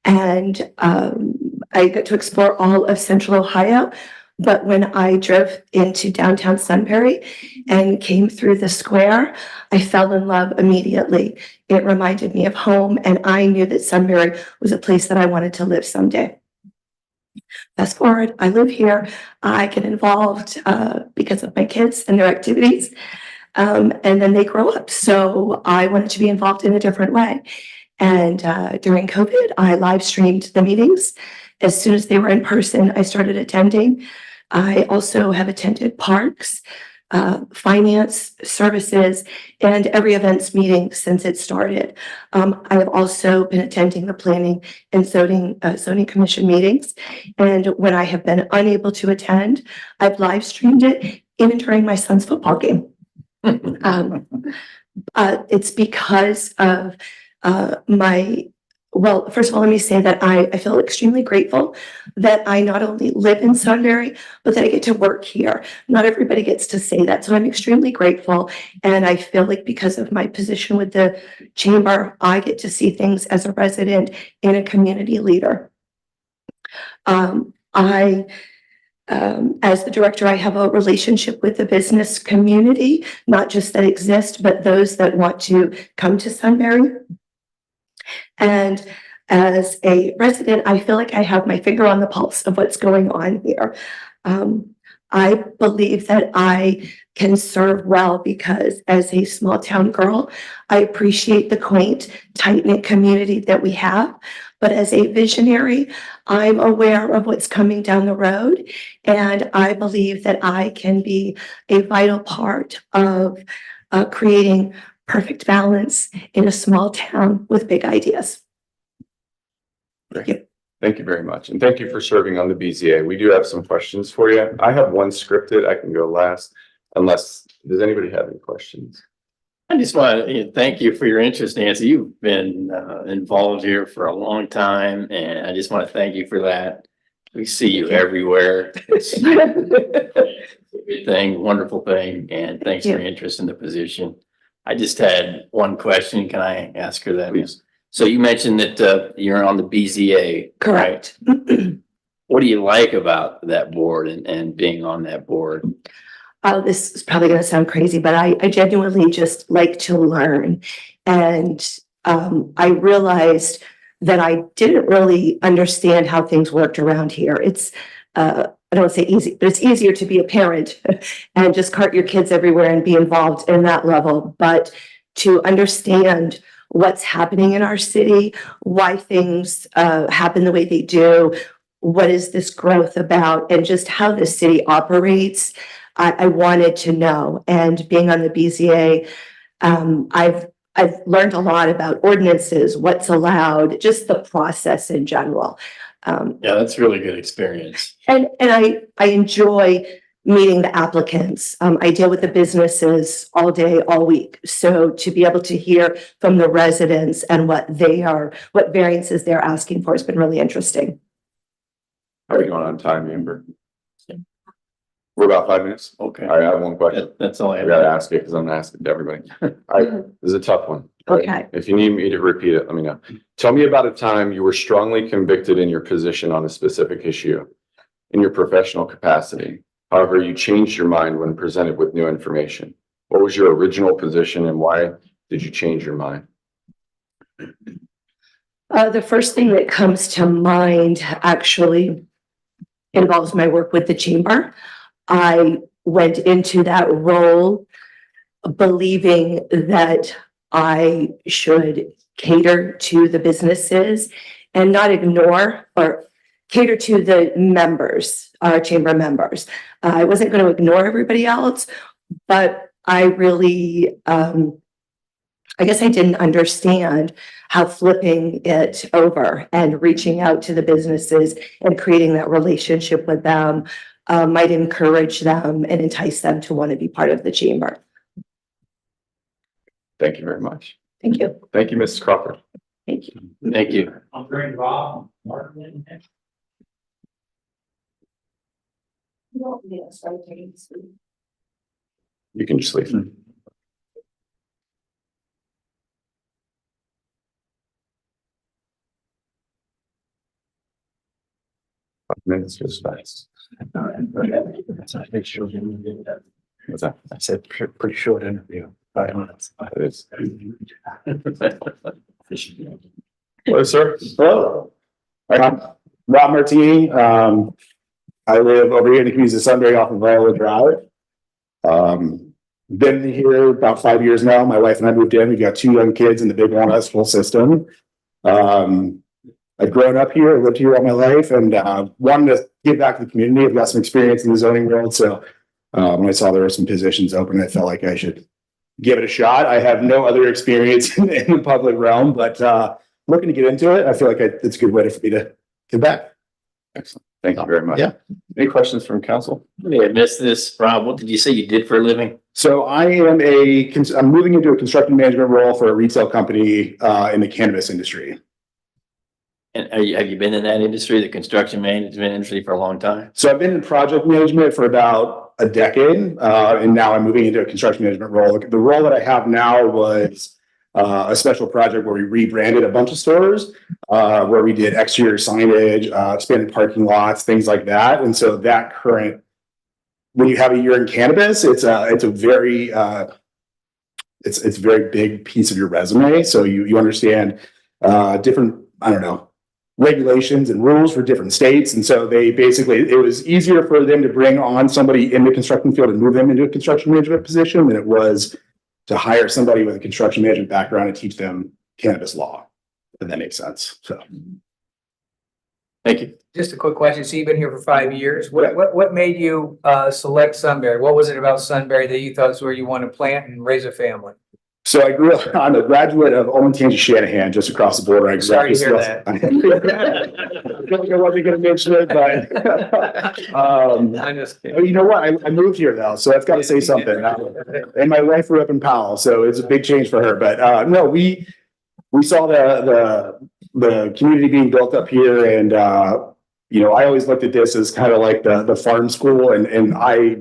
and I got to explore all of Central Ohio. But when I drove into downtown Sunbury and came through the square, I fell in love immediately. It reminded me of home, and I knew that Sunbury was a place that I wanted to live someday. Fast forward, I live here. I get involved because of my kids and their activities. And then they grow up. So I wanted to be involved in a different way. And during COVID, I live streamed the meetings. As soon as they were in person, I started attending. I also have attended parks, finance, services, and every events meeting since it started. I have also been attending the Planning and Zoning Commission meetings. And when I have been unable to attend, I've live streamed it even during my son's football game. It's because of my Well, first of all, let me say that I feel extremely grateful that I not only live in Sunbury, but that I get to work here. Not everybody gets to say that, so I'm extremely grateful. And I feel like because of my position with the chamber, I get to see things as a resident and a community leader. As the director, I have a relationship with the business community, not just that exist, but those that want to come to Sunbury. And as a resident, I feel like I have my finger on the pulse of what's going on here. I believe that I can serve well because as a small town girl, I appreciate the quaint, tight-knit community that we have. But as a visionary, I'm aware of what's coming down the road. And I believe that I can be a vital part of creating perfect balance in a small town with big ideas. Thank you. Thank you very much. And thank you for serving on the BZA. We do have some questions for you. I have one scripted. I can go last unless, does anybody have any questions? I just want to thank you for your interest, Nancy. You've been involved here for a long time, and I just want to thank you for that. We see you everywhere. It's a good thing, wonderful thing, and thanks for your interest in the position. I just had one question. Can I ask her that? Please. So you mentioned that you're on the BZA. Correct. Right? What do you like about that board and being on that board? This is probably going to sound crazy, but I genuinely just like to learn. And I realized that I didn't really understand how things worked around here. It's, I don't say easy, but it's easier to be a parent and just cart your kids everywhere and be involved in that level. But to understand what's happening in our city, why things happen the way they do, what is this growth about, and just how the city operates, I wanted to know. And being on the BZA, I've learned a lot about ordinances, what's allowed, just the process in general. Yeah, that's really good experience. And I enjoy meeting the applicants. I deal with the businesses all day, all week. So to be able to hear from the residents and what variances they're asking for has been really interesting. How are we doing on time, Amber? We're about 5 minutes. Okay. All right, I have one question. That's all I I have. gotta ask it because I'm gonna ask it to everybody. All right, this is a tough one. Okay. If you need me to repeat it, let me know. Tell me about a time you were strongly convicted in your position on a specific issue in your professional capacity. However, you changed your mind when presented with new information. What was your original position and why did you change your mind? The first thing that comes to mind actually involves my work with the chamber. I went into that role believing that I should cater to the businesses and not ignore or cater to the members, our chamber members. I wasn't going to ignore everybody else, but I really, I guess I didn't understand how flipping it over and reaching out to the businesses and creating that relationship with them might encourage them and entice them to want to be part of the chamber. Thank you very much. Thank you. Thank you, Mrs. Crawford. Thank you. Thank you. I'm bringing Rob, Martin. You can just leave. 5 minutes goes fast. What's that? I said pretty short interview, 5 minutes. It is. Hello, sir. Hello. I'm Rob Martini. I live over here in the community of Sunbury off of Viola Drive. Been here about 5 years now. My wife and I moved in. We've got 2 young kids in the Big Walnut School System. I've grown up here, lived here all my life, and wanted to give back to the community. I've got some experience in the zoning world, so when I saw there were some positions open, I felt like I should give it a shot. I have no other experience in the public realm, but looking to get into it. I feel like it's a good way for me to give back. Excellent. Thank you very much. Yeah. Any questions from council? I missed this. Rob, what did you say you did for a living? So I'm moving into a construction management role for a retail company in the cannabis industry. And have you been in that industry, the construction management industry, for a long time? So I've been in project management for about a decade, and now I'm moving into a construction management role. The role that I have now was a special project where we rebranded a bunch of stores, where we did exterior signage, expanded parking lots, things like that. And so that current, when you have a year in cannabis, it's a very it's a very big piece of your resume. So you understand different, I don't know, regulations and rules for different states. And so they basically, it was easier for them to bring on somebody in the construction field and move them into a construction management position than it was to hire somebody with a construction management background and teach them cannabis law. If that makes sense. So. Thank you. Just a quick question. So you've been here for 5 years. What made you select Sunbury? What was it about Sunbury that you thought was where you want to plant and raise a family? So I grew up, I'm a graduate of Olentangy Shanahan, just across the border. Sorry to hear that. I feel like I wasn't going to mention it, but I'm just kidding. you know what? I moved here though, so that's got to say something. And my wife grew up in Powell, so it's a big change for her. But no, we saw the community being built up here, and you know, I always looked at this as kind of like the farm school, and I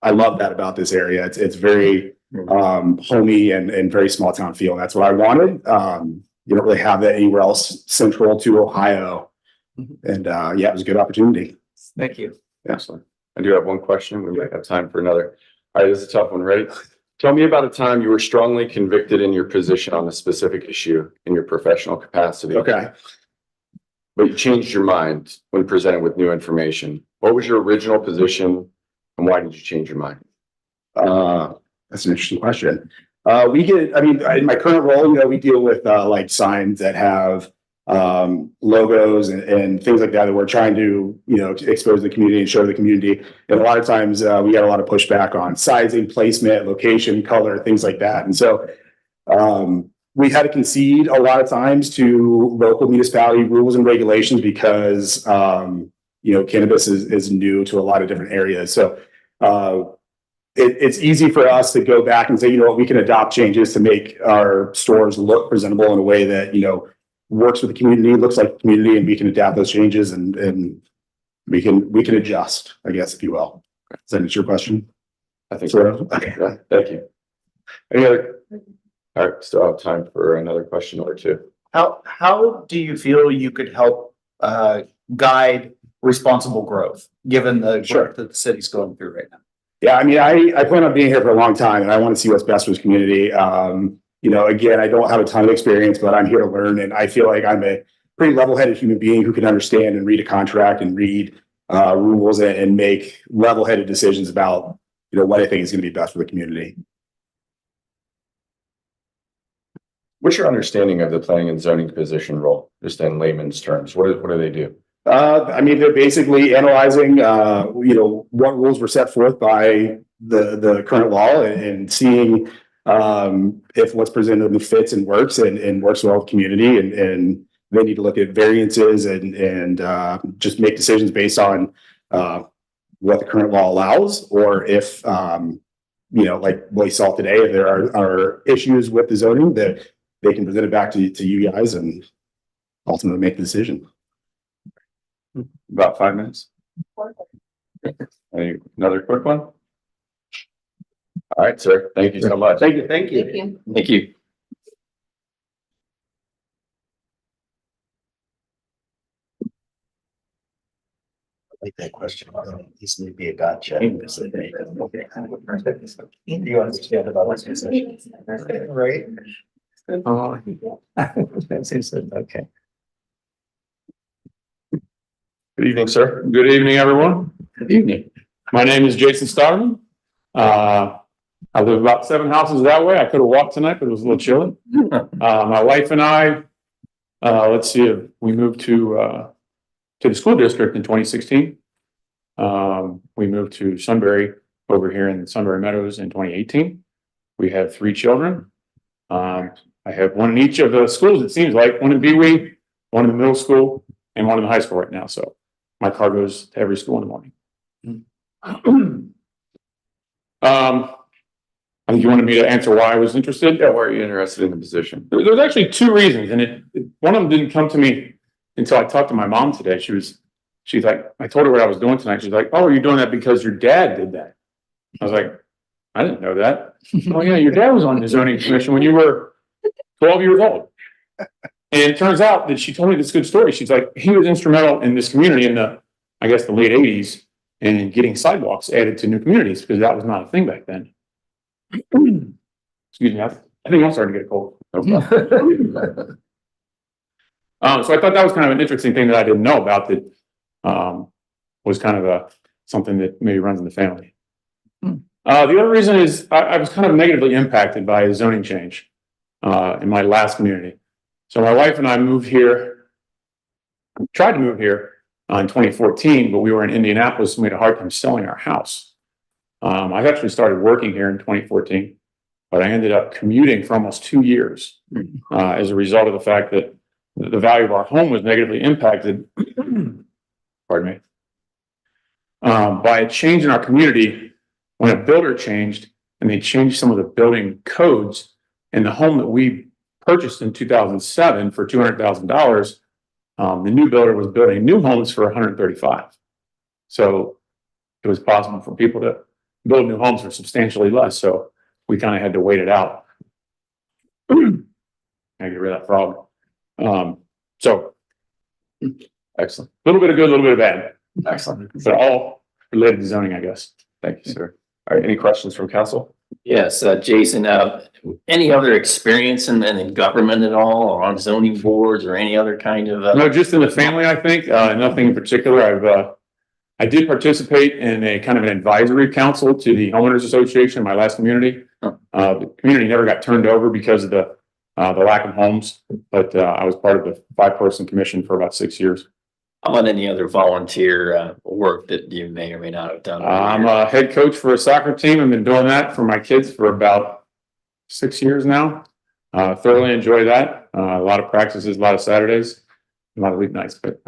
love that about this area. It's very homey and very small town feel. That's what I wanted. You don't really have that anywhere else central to Ohio. And yeah, it was a good opportunity. Thank you. Excellent. I do have one question. We might have time for another. All right, this is a tough one, right? Tell me about a time you were strongly convicted in your position on a specific issue in your professional capacity. Okay. But you changed your mind when presented with new information. What was your original position and why did you change your mind? That's an interesting question. In my current role, you know, we deal with like signs that have logos and things like that we're trying to, you know, expose the community and show the community. And a lot of times we get a lot of pushback on sizing, placement, location, color, things like that. And so we had to concede a lot of times to local municipality rules and regulations because, you know, cannabis is new to a lot of different areas. So it's easy for us to go back and say, you know what, we can adopt changes to make our stores look presentable in a way that, you know, works with the community, looks like the community, and we can adapt those changes and we can adjust, I guess, if you will. Does that answer your question? I think so. Okay. Yeah, thank you. Any other? All right, still have time for another question or two. How do you feel you could help guide responsible growth, given the growth that the city's going through right now? Yeah, I mean, I plan on being here for a long time and I want to see what's best for this community. You know, again, I don't have a ton of experience, but I'm here to learn. And I feel like I'm a pretty level-headed human being who can understand and read a contract and read rules and make level-headed decisions about, you know, what I think is going to be best for the community. What's your understanding of the planning and zoning position role, just in layman's terms? What do they do? I mean, they're basically analyzing, you know, what rules were set forth by the current law and seeing if what's presented fits and works and works well with the community. And they need to look at variances and just make decisions based on what the current law allows, or if, you know, like what we saw today, if there are issues with the zoning, that they can present it back to you guys and ultimately make the decision. About 5 minutes. Another quick one? All right, sir. Thank you so much. Thank you. Thank you. Thank you. Like that question, this may be a gotcha. Do you understand about what's right? Oh, okay. Good evening, sir. Good evening, everyone. Good evening. My name is Jason Starman. I live about 7 houses that way. I could have walked tonight, but it was a little chilly. My wife and I, let's see, we moved to the school district in 2016. We moved to Sunbury over here in Sunbury Meadows in 2018. We have 3 children. I have one in each of the schools, it seems like, one in Bewee, one in the middle school, and one in the high school right now. So my car goes to every school in the morning. I think you wanted me to answer why I was interested. Yeah, why are you interested in the position? There's actually 2 reasons, and one of them didn't come to me until I talked to my mom today. She's like, I told her what I was doing tonight. She's like, oh, you're doing that because your dad did that. I was like, I didn't know that. Oh yeah, your dad was on the zoning commission when you were 12 years old. And it turns out that she told me this good story. She's like, he was instrumental in this community in the, I guess, the late 80s and getting sidewalks added to new communities because that was not a thing back then. Excuse me, I think I'm starting to get a cold. So I thought that was kind of an interesting thing that I didn't know about that was kind of something that maybe runs in the family. The other reason is I was kind of negatively impacted by a zoning change in my last community. So my wife and I moved here, tried to move here in 2014, but we were in Indianapolis and we had a hard time selling our house. I've actually started working here in 2014, but I ended up commuting for almost 2 years as a result of the fact that the value of our home was negatively impacted, pardon me, by a change in our community when a builder changed and they changed some of the building codes, and the home that we purchased in 2007 for $200,000, the new builder was building new homes for $135,000. So it was possible for people to build new homes for substantially less. So we kind of had to wait it out. I get rid of that frog. So Excellent. a little bit of good, a little bit of bad. Excellent. But all related to zoning, I guess. Thank you, sir. All right, any questions from council? Yes, Jason, any other experience in government at all, or on zoning boards, or any other kind of? No, just in the family, I think, nothing in particular. I did participate in a kind of an advisory council to the homeowners association in my last community. The community never got turned over because of the lack of homes, but I was part of the 5-person commission for about 6 years. How about any other volunteer work that you may or may not have done? I'm a head coach for a soccer team. I've been doing that for my kids for about 6 years now. Thoroughly enjoy that. A lot of practices, a lot of Saturdays, a lot of weeknights. But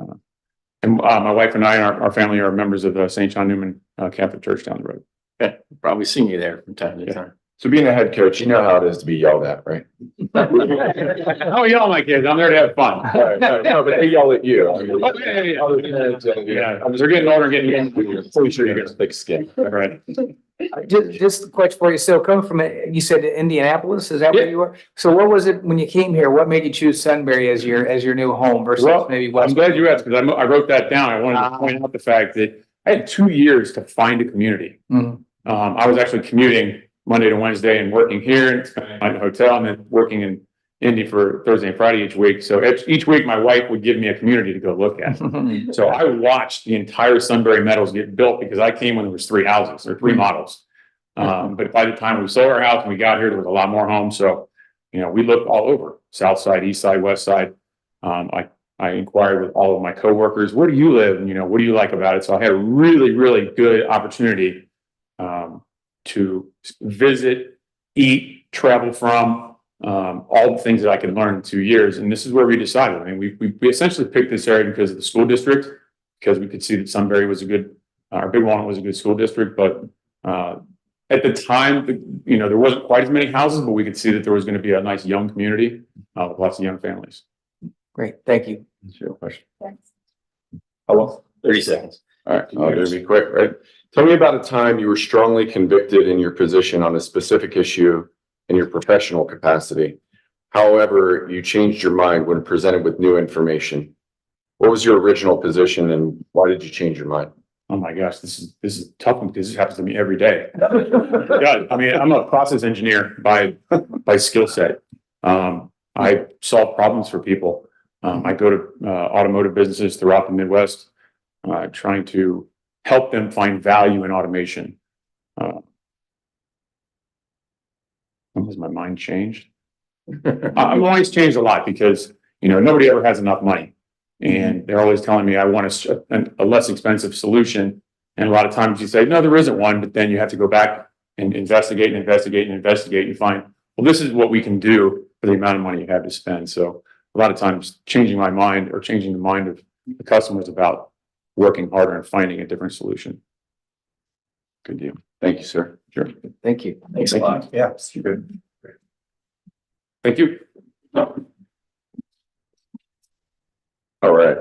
and my wife and I and our family are members of the St. John Newman Catholic Church down the road. Okay, probably seen you there from time to time. So being a head coach, you know how it is to be yelled at, right? Oh, yell at my kids. I'm there to have fun. No, but they yell at you. I mean, Oh, yeah. They're getting older, getting younger. Pretty sure you get a thick skin. Right. Just a question for you. So coming from, you said Indianapolis, is that where you were? So what was it when you came here? What made you choose Sunbury as your new home versus maybe West? I'm glad you asked because I wrote that down. I wanted to point out the fact that I had 2 years to find a community. I was actually commuting Monday to Wednesday and working here and spending the night in a hotel and then working in Indy for Thursday and Friday each week. So each week my wife would give me a community to go look at. So I watched the entire Sunbury Meadows get built because I came when there was 3 houses or 3 models. But by the time we sold our house and we got here, there was a lot more homes. So, we looked all over, south side, east side, west side. I inquired with all of my coworkers, where do you live? And, what do you like about it? So I had a really, really good opportunity to visit, eat, travel from, all the things that I could learn in 2 years. And this is where we decided. I mean, we essentially picked this area because of the school district, because we could see that Sunbury was our Big Walnut was a good school district. But at the time, there wasn't quite as many houses, but we could see that there was going to be a nice young community with lots of young families. Great, thank you. That's your question. Thanks. How long? 30 seconds. All right, I'll do it be quick, right? Tell me about a time you were strongly convicted in your position on a specific issue in your professional capacity. However, you changed your mind when presented with new information. What was your original position and why did you change your mind? Oh my gosh, this is a tough one because this happens to me every day. Yeah, I mean, I'm a process engineer by skill set. I solve problems for people. I go to automotive businesses throughout the Midwest, trying to help them find value in automation. Has my mind changed? I've always changed a lot because, nobody ever has enough money. And they're always telling me I want a less expensive solution. And a lot of times you say, no, there isn't one, but then you have to go back and investigate and find, well, this is what we can do for the amount of money you have to spend. So a lot of times changing my mind or changing the mind of the customers about working harder and finding a different solution. Good deal. Thank you, sir. Sure. Thank you. Thanks a lot. Yeah, you're good. Thank you. All right.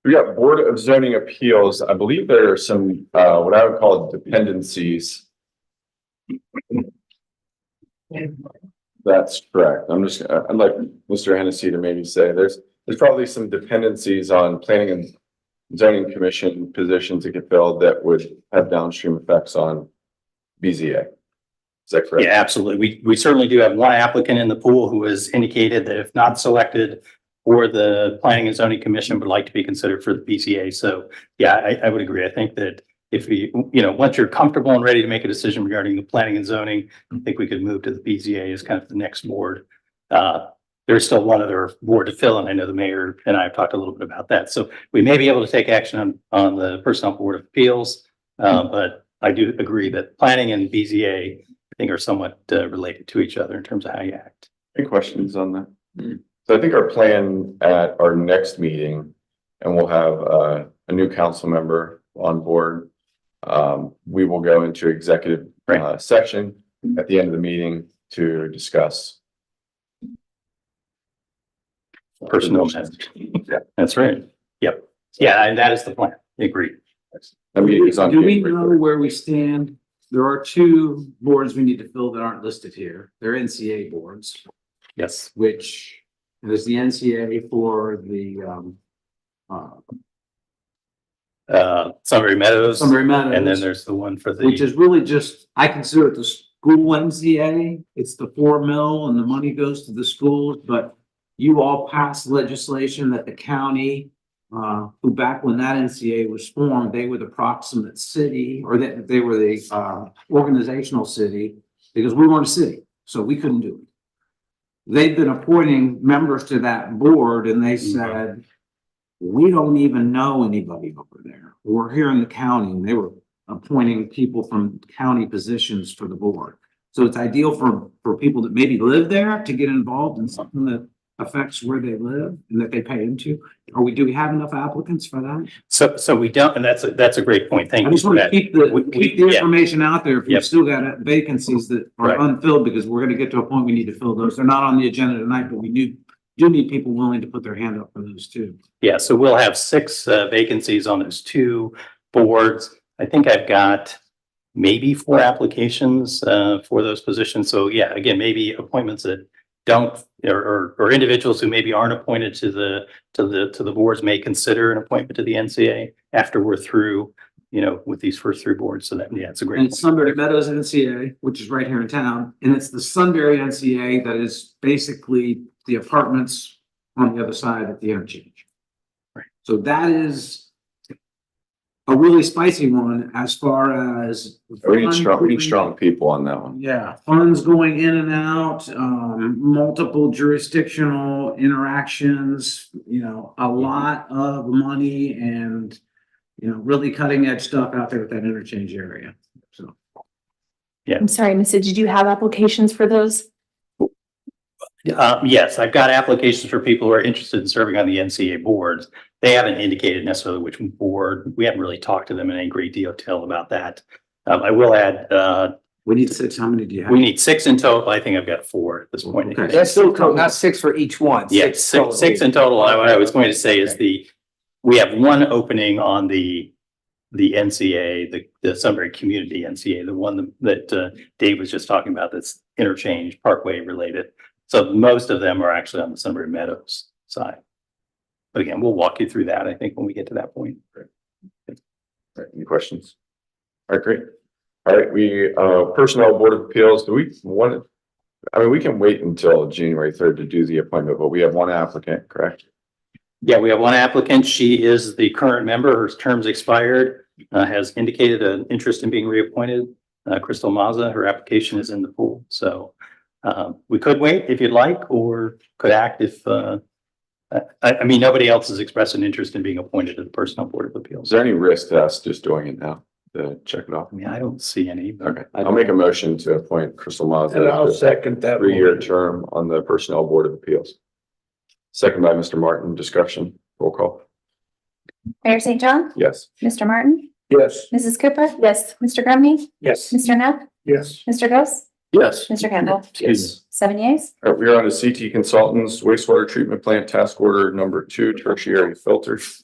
We got Board of Zoning Appeals. I believe there are some, what I would call dependencies. That's correct. I'd like Mr. Hennessy to maybe say there's probably some dependencies on planning and zoning commission positions that get filled that would have downstream effects on BZA. Is that correct? Yeah, absolutely. We certainly do have one applicant in the pool who has indicated that if not selected for the Planning and Zoning Commission would like to be considered for the BZA. So yeah, I would agree. I think that if we, once you're comfortable and ready to make a decision regarding the planning and zoning, I think we could move to the BZA as kind of the next board. There's still one other board to fill, and I know the mayor and I have talked a little bit about that. So we may be able to take action on the Personnel Board of Appeals, but I do agree that planning and BZA, I think, are somewhat related to each other in terms of how you act. Any questions on that? So I think our plan at our next meeting, and we'll have a new council member on board. We will go into executive session at the end of the meeting to discuss Personnel matters. Yeah, that's right. Yep. Yeah, and that is the plan. Agreed. That meeting is on Do we January know 3rd. where we stand? There are two boards we need to fill that aren't listed here. They're NCA boards, Yes. which there's the NCA for the Sunbury Meadows. Sunbury Meadows. And then there's the one for the. which is really just, I consider it the school MCA. It's the 4 mil and the money goes to the schools, but you all passed legislation that the county, who back when that NCA was formed, they were the proximate city, or that they were the organizational city, because we weren't a city, so we couldn't do it. They've been appointing members to that board and they said, we don't even know anybody over there. We're here in the county, and they were appointing people from county positions for the board. So it's ideal for people that maybe live there to get involved in something that affects where they live and that they pay into. Do we have enough applicants for that? So we don't, and that's a great point. Thank I you just for want to that. keep the Yeah. information out there if Yep. we've still got vacancies that are Right. unfilled, because we're gonna get to a point we need to fill those. They're not on the agenda tonight, but we do need people willing to put their hand up for those too. Yeah, so we'll have 6 vacancies on those 2 boards. I think I've got maybe 4 applications for those positions. So yeah, again, maybe appointments that don't, or individuals who maybe aren't appointed to the boards may consider an appointment to the NCA after we're through, with these first 3 boards. So that, yeah, it's a great And point. it's Sunbury Meadows NCA, which is right here in town, and it's the Sunbury NCA that is basically the apartments on the other side at the interchange. Right. So that is a really spicy one as far as. We need strong people on that one. Yeah, funds going in and out, multiple jurisdictional interactions, a lot of money and, really cutting edge stuff out there at that interchange area. So. I'm sorry, Missy, did you have applications for those? Yes, I've got applications for people who are interested in serving on the NCA boards. They haven't indicated necessarily which board. We haven't really talked to them in any great detail about that. I will add, We need 6. How many do you have? we need 6 in total. I think I've got 4 at this point. Okay. That's still total, not 6 for each one. Yeah, total. 6 in total. What I was going to say is we have 1 opening on the NCA, the Sunbury Community NCA, the one that Dave was just talking about, that's interchange Parkway related. So most of them are actually on the Sunbury Meadows side. But again, we'll walk you through that, I think, when we get to that point. All right, any questions? All right, great. All right, we, Personnel Board of Appeals, we can wait until January 3rd to do the appointment, but we have 1 applicant, correct? Yeah, we have 1 applicant. She is the current member. Her term's expired, has indicated an interest in being reappointed. Crystal Mazza, her application is in the pool. So we could wait if you'd like, or could act if, I mean, nobody else has expressed an interest in being appointed to the Personnel Board of Is Appeals. there any risk to us just doing it now to check it off? I mean, I don't see any. Okay, I'll make a motion to appoint Crystal Mazza And I'll to second that. 3-year motion. term on the Personnel Board of Appeals. Second by Mr. Martin, discussion, roll call. Mayor St. John, Yes. Mr. Martin, Yes. Mrs. Cooper, Yes. Mr. Grumney, Yes. Mr. Neff, Yes. Mr. Ghost, Yes. Mr. Campbell. Yes. 7 yeas. All right, we are on to CT Consultants wastewater treatment plant task order number 2, tertiary filters.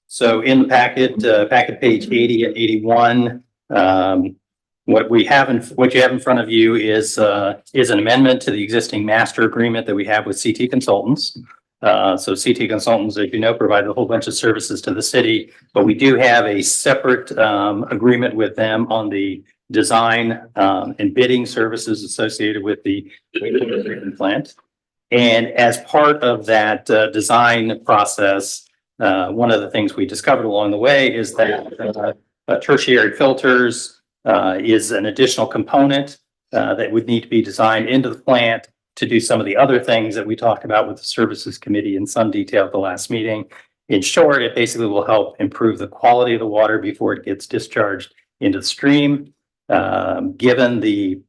So in the packet page 80 and 81, what you have in front of you is an amendment to the existing master agreement that we have with CT Consultants. So CT Consultants, as you know, provide a whole bunch of services to the city, but we do have a separate agreement with them on the design and bidding services associated with the wastewater treatment plant. And as part of that design process, one of the things we discovered along the way is that tertiary filters is an additional component that would need to be designed into the plant to do some of the other things that we talked about with the services committee in some detail at the last meeting. In short, it basically will help improve the quality of the water before it gets discharged into the stream. Given the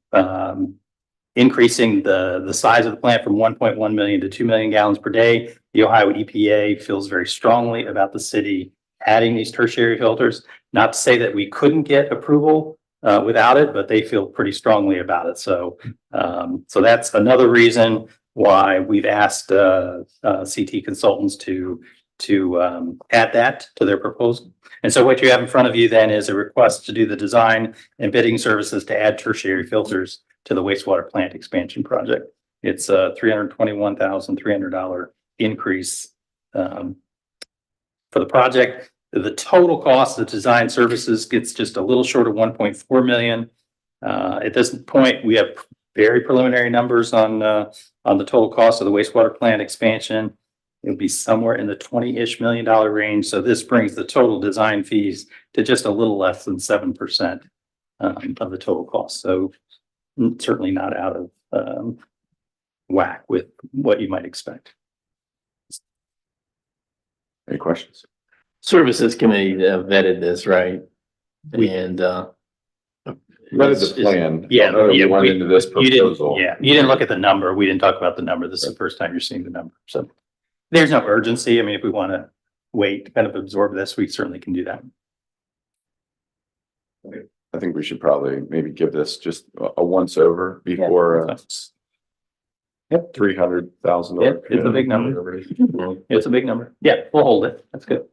increasing the size of the plant from 1.1 million to 2 million gallons per day, the Ohio EPA feels very strongly about the city adding these tertiary filters. Not to say that we couldn't get approval without it, but they feel pretty strongly about it. So that's another reason why we've asked CT Consultants to add that to their proposal. And so what you have in front of you then is a request to do the design and bidding services to add tertiary filters to the wastewater plant expansion project. It's a $321,300 increase for the project. The total cost of design services gets just a little short of 1.4 million. At this point, we have very preliminary numbers on the total cost of the wastewater plant expansion. It'll be somewhere in the $20-ish million range. So this brings the total design fees to just a little less than 7% of the total cost. So certainly not out of whack with what you might expect. Any questions? Services committee vetted this, right? And That is the plan. Yeah, We went into this you proposal. you didn't look at the number. We didn't talk about the number. This is the first time you're seeing the number. So there's no urgency. I mean, if we want to wait to kind of absorb this, we certainly can do that. I think we should probably maybe give this just a once over before Yep. $300,000. Yep, it's a big number. It's a big number. Yeah, we'll hold it. That's good.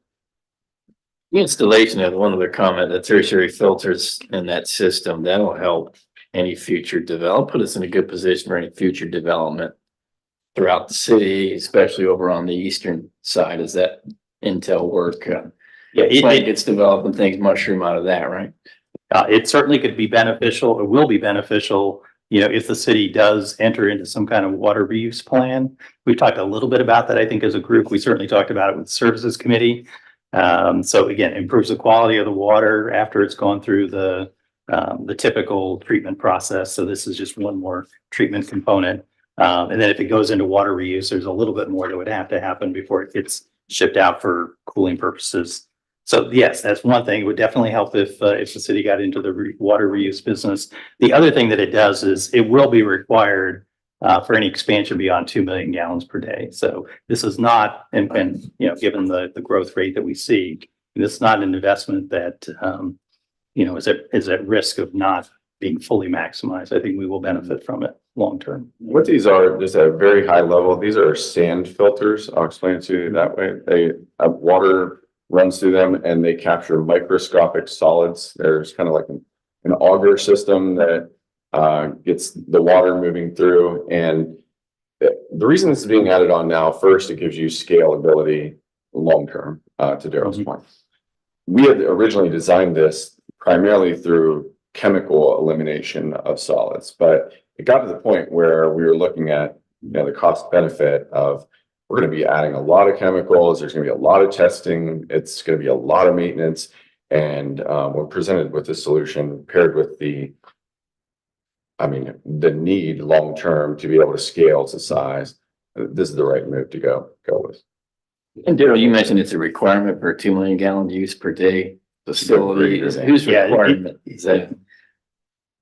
the installation of one other comment, the tertiary filters in that system, that'll help any future develop, put us in a good position for any future development throughout the city, especially over on the eastern side, as that intel work. Yeah, it gets developed and things mushroom out of that, right? It certainly could be beneficial, or will be beneficial, you know, if the city does enter into some kind of water reuse plan. We've talked a little bit about that, I think, as a group. We certainly talked about it with the services committee. So again, improves the quality of the water after it's gone through the typical treatment process. So this is just one more treatment component. And then if it goes into water reuse, there's a little bit more that would have to happen before it gets shipped out for cooling purposes. So yes, that's one thing. It would definitely help if the city got into the water reuse business. The other thing that it does is it will be required for any expansion beyond 2 million gallons per day. So this is not, and you know, given the growth rate that we see, this is not an investment that you know, is at risk of not being fully maximized. I think we will benefit from it long term. What these are, just at a very high level, these are sand filters. I'll explain it to you that way. They water runs through them and they capture microscopic solids. There's kind of like an auger system that gets the water moving through. And the reason this is being added on now, first, it gives you scalability long term, to Daryl's point. We had originally designed this primarily through chemical elimination of solids, but it got to the point where we were looking at, you know, the cost benefit of, we're going to be adding a lot of chemicals. There's going to be a lot of testing. It's going to be a lot of maintenance. And we're presented with this solution paired with the need long term to be able to scale to size. This is the right move to go with. And Daryl, you mentioned it's a requirement for a 2 million gallon use per day facility. Whose requirement is that?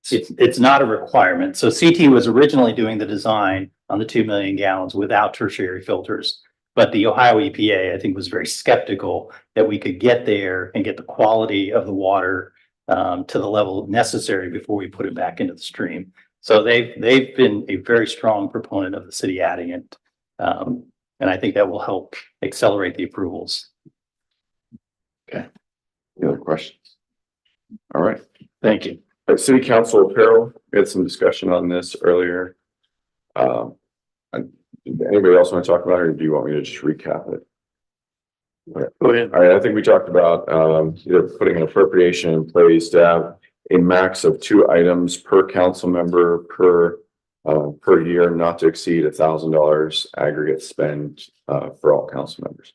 It's not a requirement. So CT was originally doing the design on the 2 million gallons without tertiary filters. But the Ohio EPA, I think, was very skeptical that we could get there and get the quality of the water to the level necessary before we put it back into the stream. So they've been a very strong proponent of the city adding it. And I think that will help accelerate the approvals. Any other questions? All right. Thank you. City Council apparel, we had some discussion on this earlier. Anybody else want to talk about it, or do you want me to just recap it? Go ahead. All right, I think we talked about either putting an appropriation in place to have a max of 2 items per council member per year, not to exceed $1,000 aggregate spend for all council members.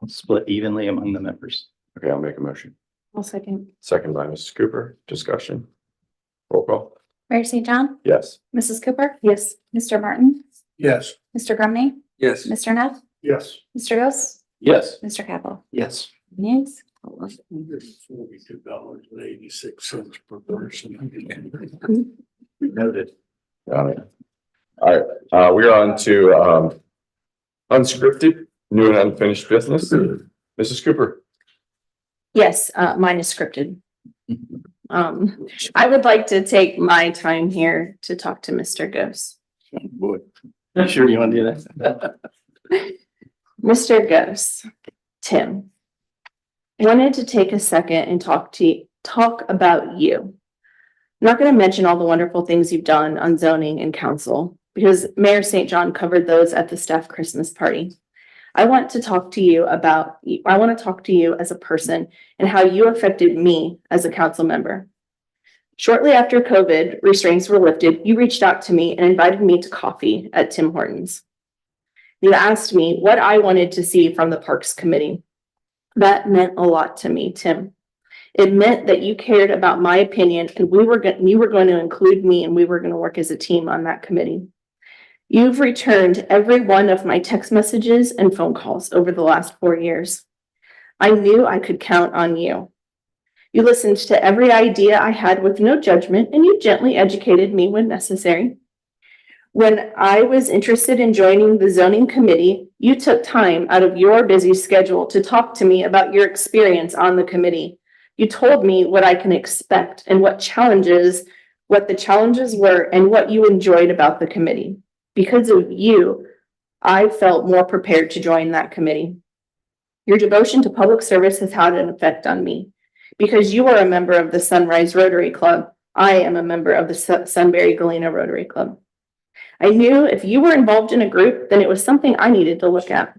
Split evenly among the members. Okay, I'll make a motion. I'll second. Second by Mrs. Cooper. Discussion. Roll call. Mayor St. John, Yes. Mrs. Cooper, Yes. Mr. Martin, Yes. Mr. Grumney, Yes. Mr. Neff, Yes. Mr. Ghost, Yes. Mr. Capel. Yes. Yes. $42.86 per person. Noted. Got it. All right, we're on to unscripted, new and unfinished business. Mrs. Cooper. Yes, mine is scripted. I would like to take my time here to talk to Mr. Ghost. Boy, you sure you want to do that? Mr. Ghost, Tim, wanted to take a second and talk about you. I'm not going to mention all the wonderful things you've done on zoning and council because Mayor St. John covered those at the staff Christmas party. I want to talk to you as a person and how you affected me as a council member. Shortly after COVID restraints were lifted, you reached out to me and invited me to coffee at Tim Hortons. You asked me what I wanted to see from the Parks Committee. That meant a lot to me, Tim. It meant that you cared about my opinion and you were going to include me and we were going to work as a team on that committee. You've returned every one of my text messages and phone calls over the last 4 years. I knew I could count on you. You listened to every idea I had with no judgment, and you gently educated me when necessary. When I was interested in joining the zoning committee, you took time out of your busy schedule to talk to me about your experience on the committee. You told me what I can expect and what the challenges were and what you enjoyed about the committee. Because of you, I felt more prepared to join that committee. Your devotion to public service has had an effect on me. Because you are a member of the Sunrise Rotary Club, I am a member of the Sunbury Galena Rotary Club. I knew if you were involved in a group, then it was something I needed to look at.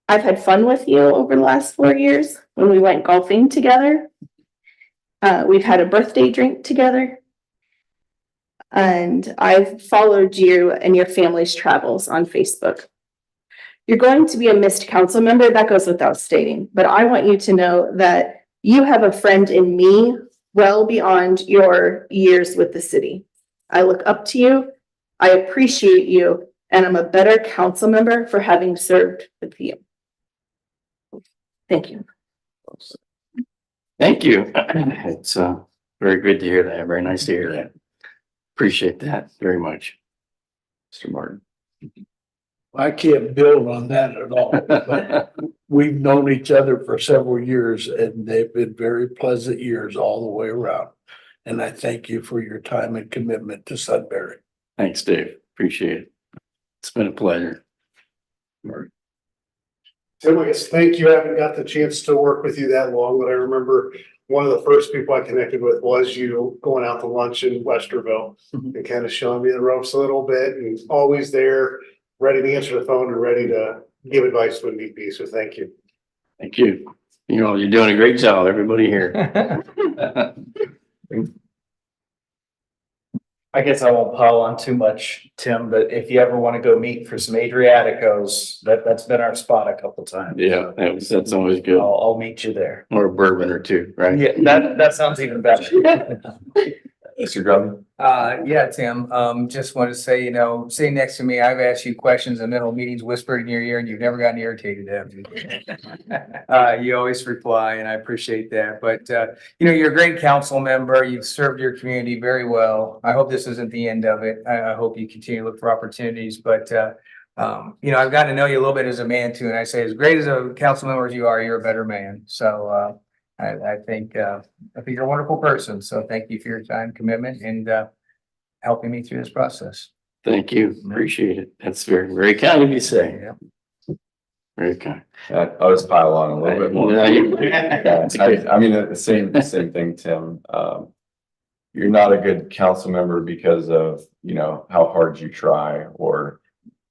I've had fun with you over the last 4 years when we went golfing together. We've had a birthday drink together. And I've followed you and your family's travels on Facebook. You're going to be a missed council member, that goes without stating, but I want you to know that you have a friend in me well beyond your years with the city. I look up to you, I appreciate you, and I'm a better council member for having served with you. Thank you. Thank you. It's very good to hear that. Very nice to hear that. Appreciate that very much. Mr. Martin. I can't build on that at all, but we've known each other for several years and they've been very pleasant years all the way around. And I thank you for your time and commitment to Sunbury. Thanks, Dave. Appreciate it. It's been a pleasure. Tim, I guess, thank you. I haven't got the chance to work with you that long, but I remember one of the first people I connected with was you going out to lunch in Westerville and kind of showing me the ropes a little bit and always there, ready to answer the phone and ready to give advice when need be. So thank you. Thank you. You're doing a great job, everybody here. I guess I won't pile on too much, Tim, but if you ever want to go meet for some Adriaticos, that's been our spot a couple times. Yeah, that's always good. I'll meet you there. Or a bourbon or two, right? Yeah, that sounds even better. Mr. Grumman. Yeah, Tim, just want to say, sitting next to me, I've asked you questions in the middle of meetings whispered in your ear and you've never gotten irritated, have you? You always reply and I appreciate that. But, you're a great council member. You've served your community very well. I hope this isn't the end of it. I hope you continue to look for opportunities, but, I've gotten to know you a little bit as a man too. And I say, as great as a council member as you are, you're a better man. So, I think you're a wonderful person, so thank you for your time, commitment, and helping me through this process. Thank you. Appreciate it. That's very, very kind of you to say. Very kind. I'll just pile on a little bit more. Yeah, I mean, the same thing, Tim. You're not a good council member because of, how hard you try or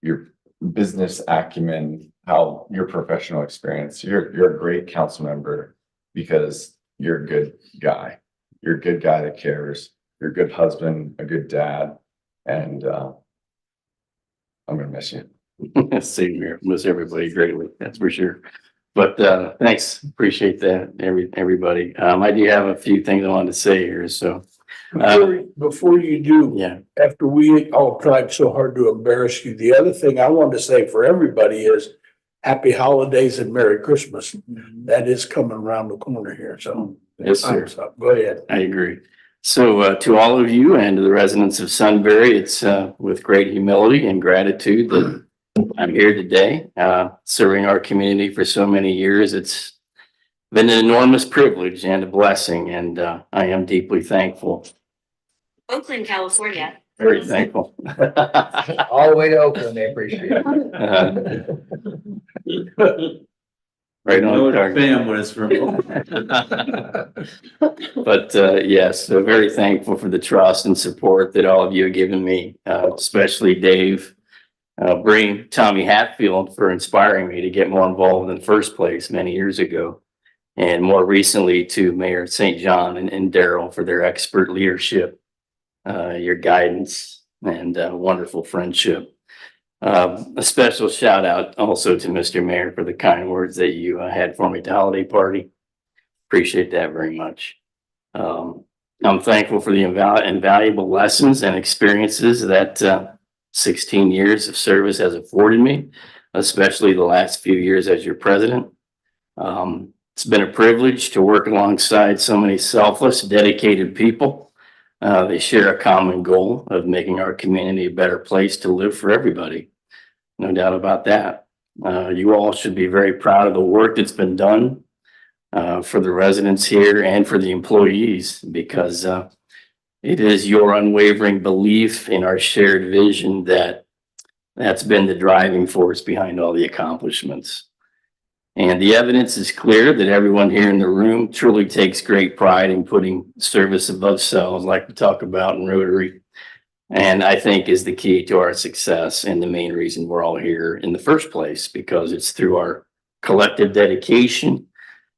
your business acumen, how your professional experience. You're a great council member because you're a good guy. You're a good guy that cares. You're a good husband, a good dad, and I'm gonna miss you. Same here. Miss everybody greatly. That's for sure. But thanks. Appreciate that, everybody. I do have a few things I wanted to say here. So Before you do, yeah, after we all tried so hard to embarrass you, the other thing I wanted to say for everybody is happy holidays and Merry Christmas. That is coming around the corner here, so. yes, sir. Time's up. Go ahead. I agree. So to all of you and to the residents of Sunbury, it's with great humility and gratitude that I'm here today, serving our community for so many years. It's been an enormous privilege and a blessing, and I am deeply thankful. Oakland, California. Very thankful. All the way to Oakland, they appreciate it. Right on target. Fam was from. But yes, so very thankful for the trust and support that all of you have given me, especially Dave, Breen, Tommy Hatfield for inspiring me to get more involved in the first place many years ago. And more recently to Mayor St. John and Daryl for their expert leadership, your guidance and wonderful friendship. A special shout out also to Mr. Mayor for the kind words that you had for me at the holiday party. Appreciate that very much. I'm thankful for the invaluable lessons and experiences that 16 years of service has afforded me, especially the last few years as your president. It's been a privilege to work alongside so many selfless, dedicated people. They share a common goal of making our community a better place to live for everybody. No doubt about that. You all should be very proud of the work that's been done for the residents here and for the employees, because it is your unwavering belief in our shared vision that's been the driving force behind all the accomplishments. And the evidence is clear that everyone here in the room truly takes great pride in putting service above self, like we talk about in Rotary. And I think is the key to our success and the main reason we're all here in the first place, because it's through our collective dedication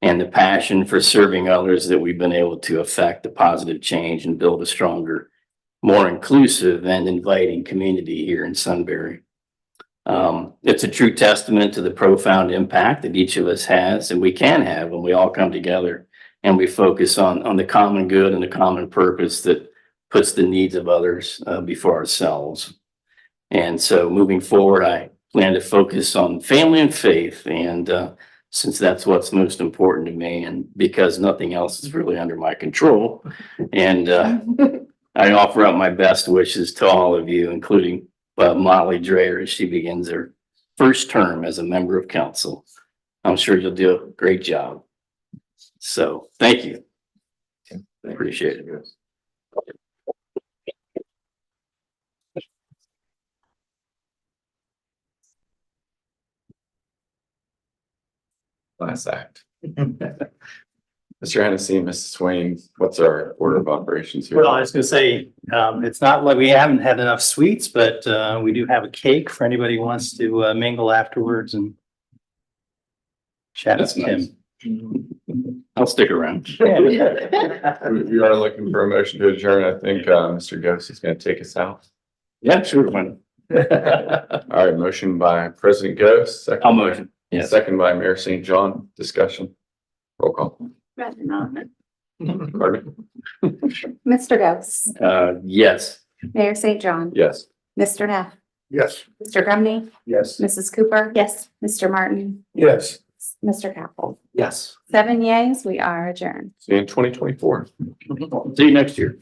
and the passion for serving others that we've been able to affect a positive change and build a stronger, more inclusive and inviting community here in Sunbury. It's a true testament to the profound impact that each of us has and we can have when we all come together and we focus on the common good and the common purpose that puts the needs of others before ourselves. And so moving forward, I plan to focus on family and faith, and since that's what's most important to me, and because nothing else is really under my control, and I offer up my best wishes to all of you, including Molly Dreyer as she begins her first term as a member of council. I'm sure you'll do a great job. So thank you. Appreciate it. Last act. Mr. Hennessy, Mrs. Swain, what's our order of operations here? Well, I was gonna say, it's not like we haven't had enough sweets, but we do have a cake for anybody who wants to mingle afterwards and chat with Tim. I'll stick around. We are looking for a motion to adjourn. I think Mr. Ghost is going to take us out. Yeah, sure. All right, motion by President Ghost. Second I'll motion. Yes. Second by Mayor St. John. Discussion. Roll call. Pardon Mr. Ghost, Yes. Mayor St. John, Yes. Mr. Neff, Yes. Mr. Grumney, Yes. Mrs. Cooper. Yes. Mr. Martin, Yes. Mr. Capel. Yes. 7 yeas, we are adjourned. See you in 2024. See you next year.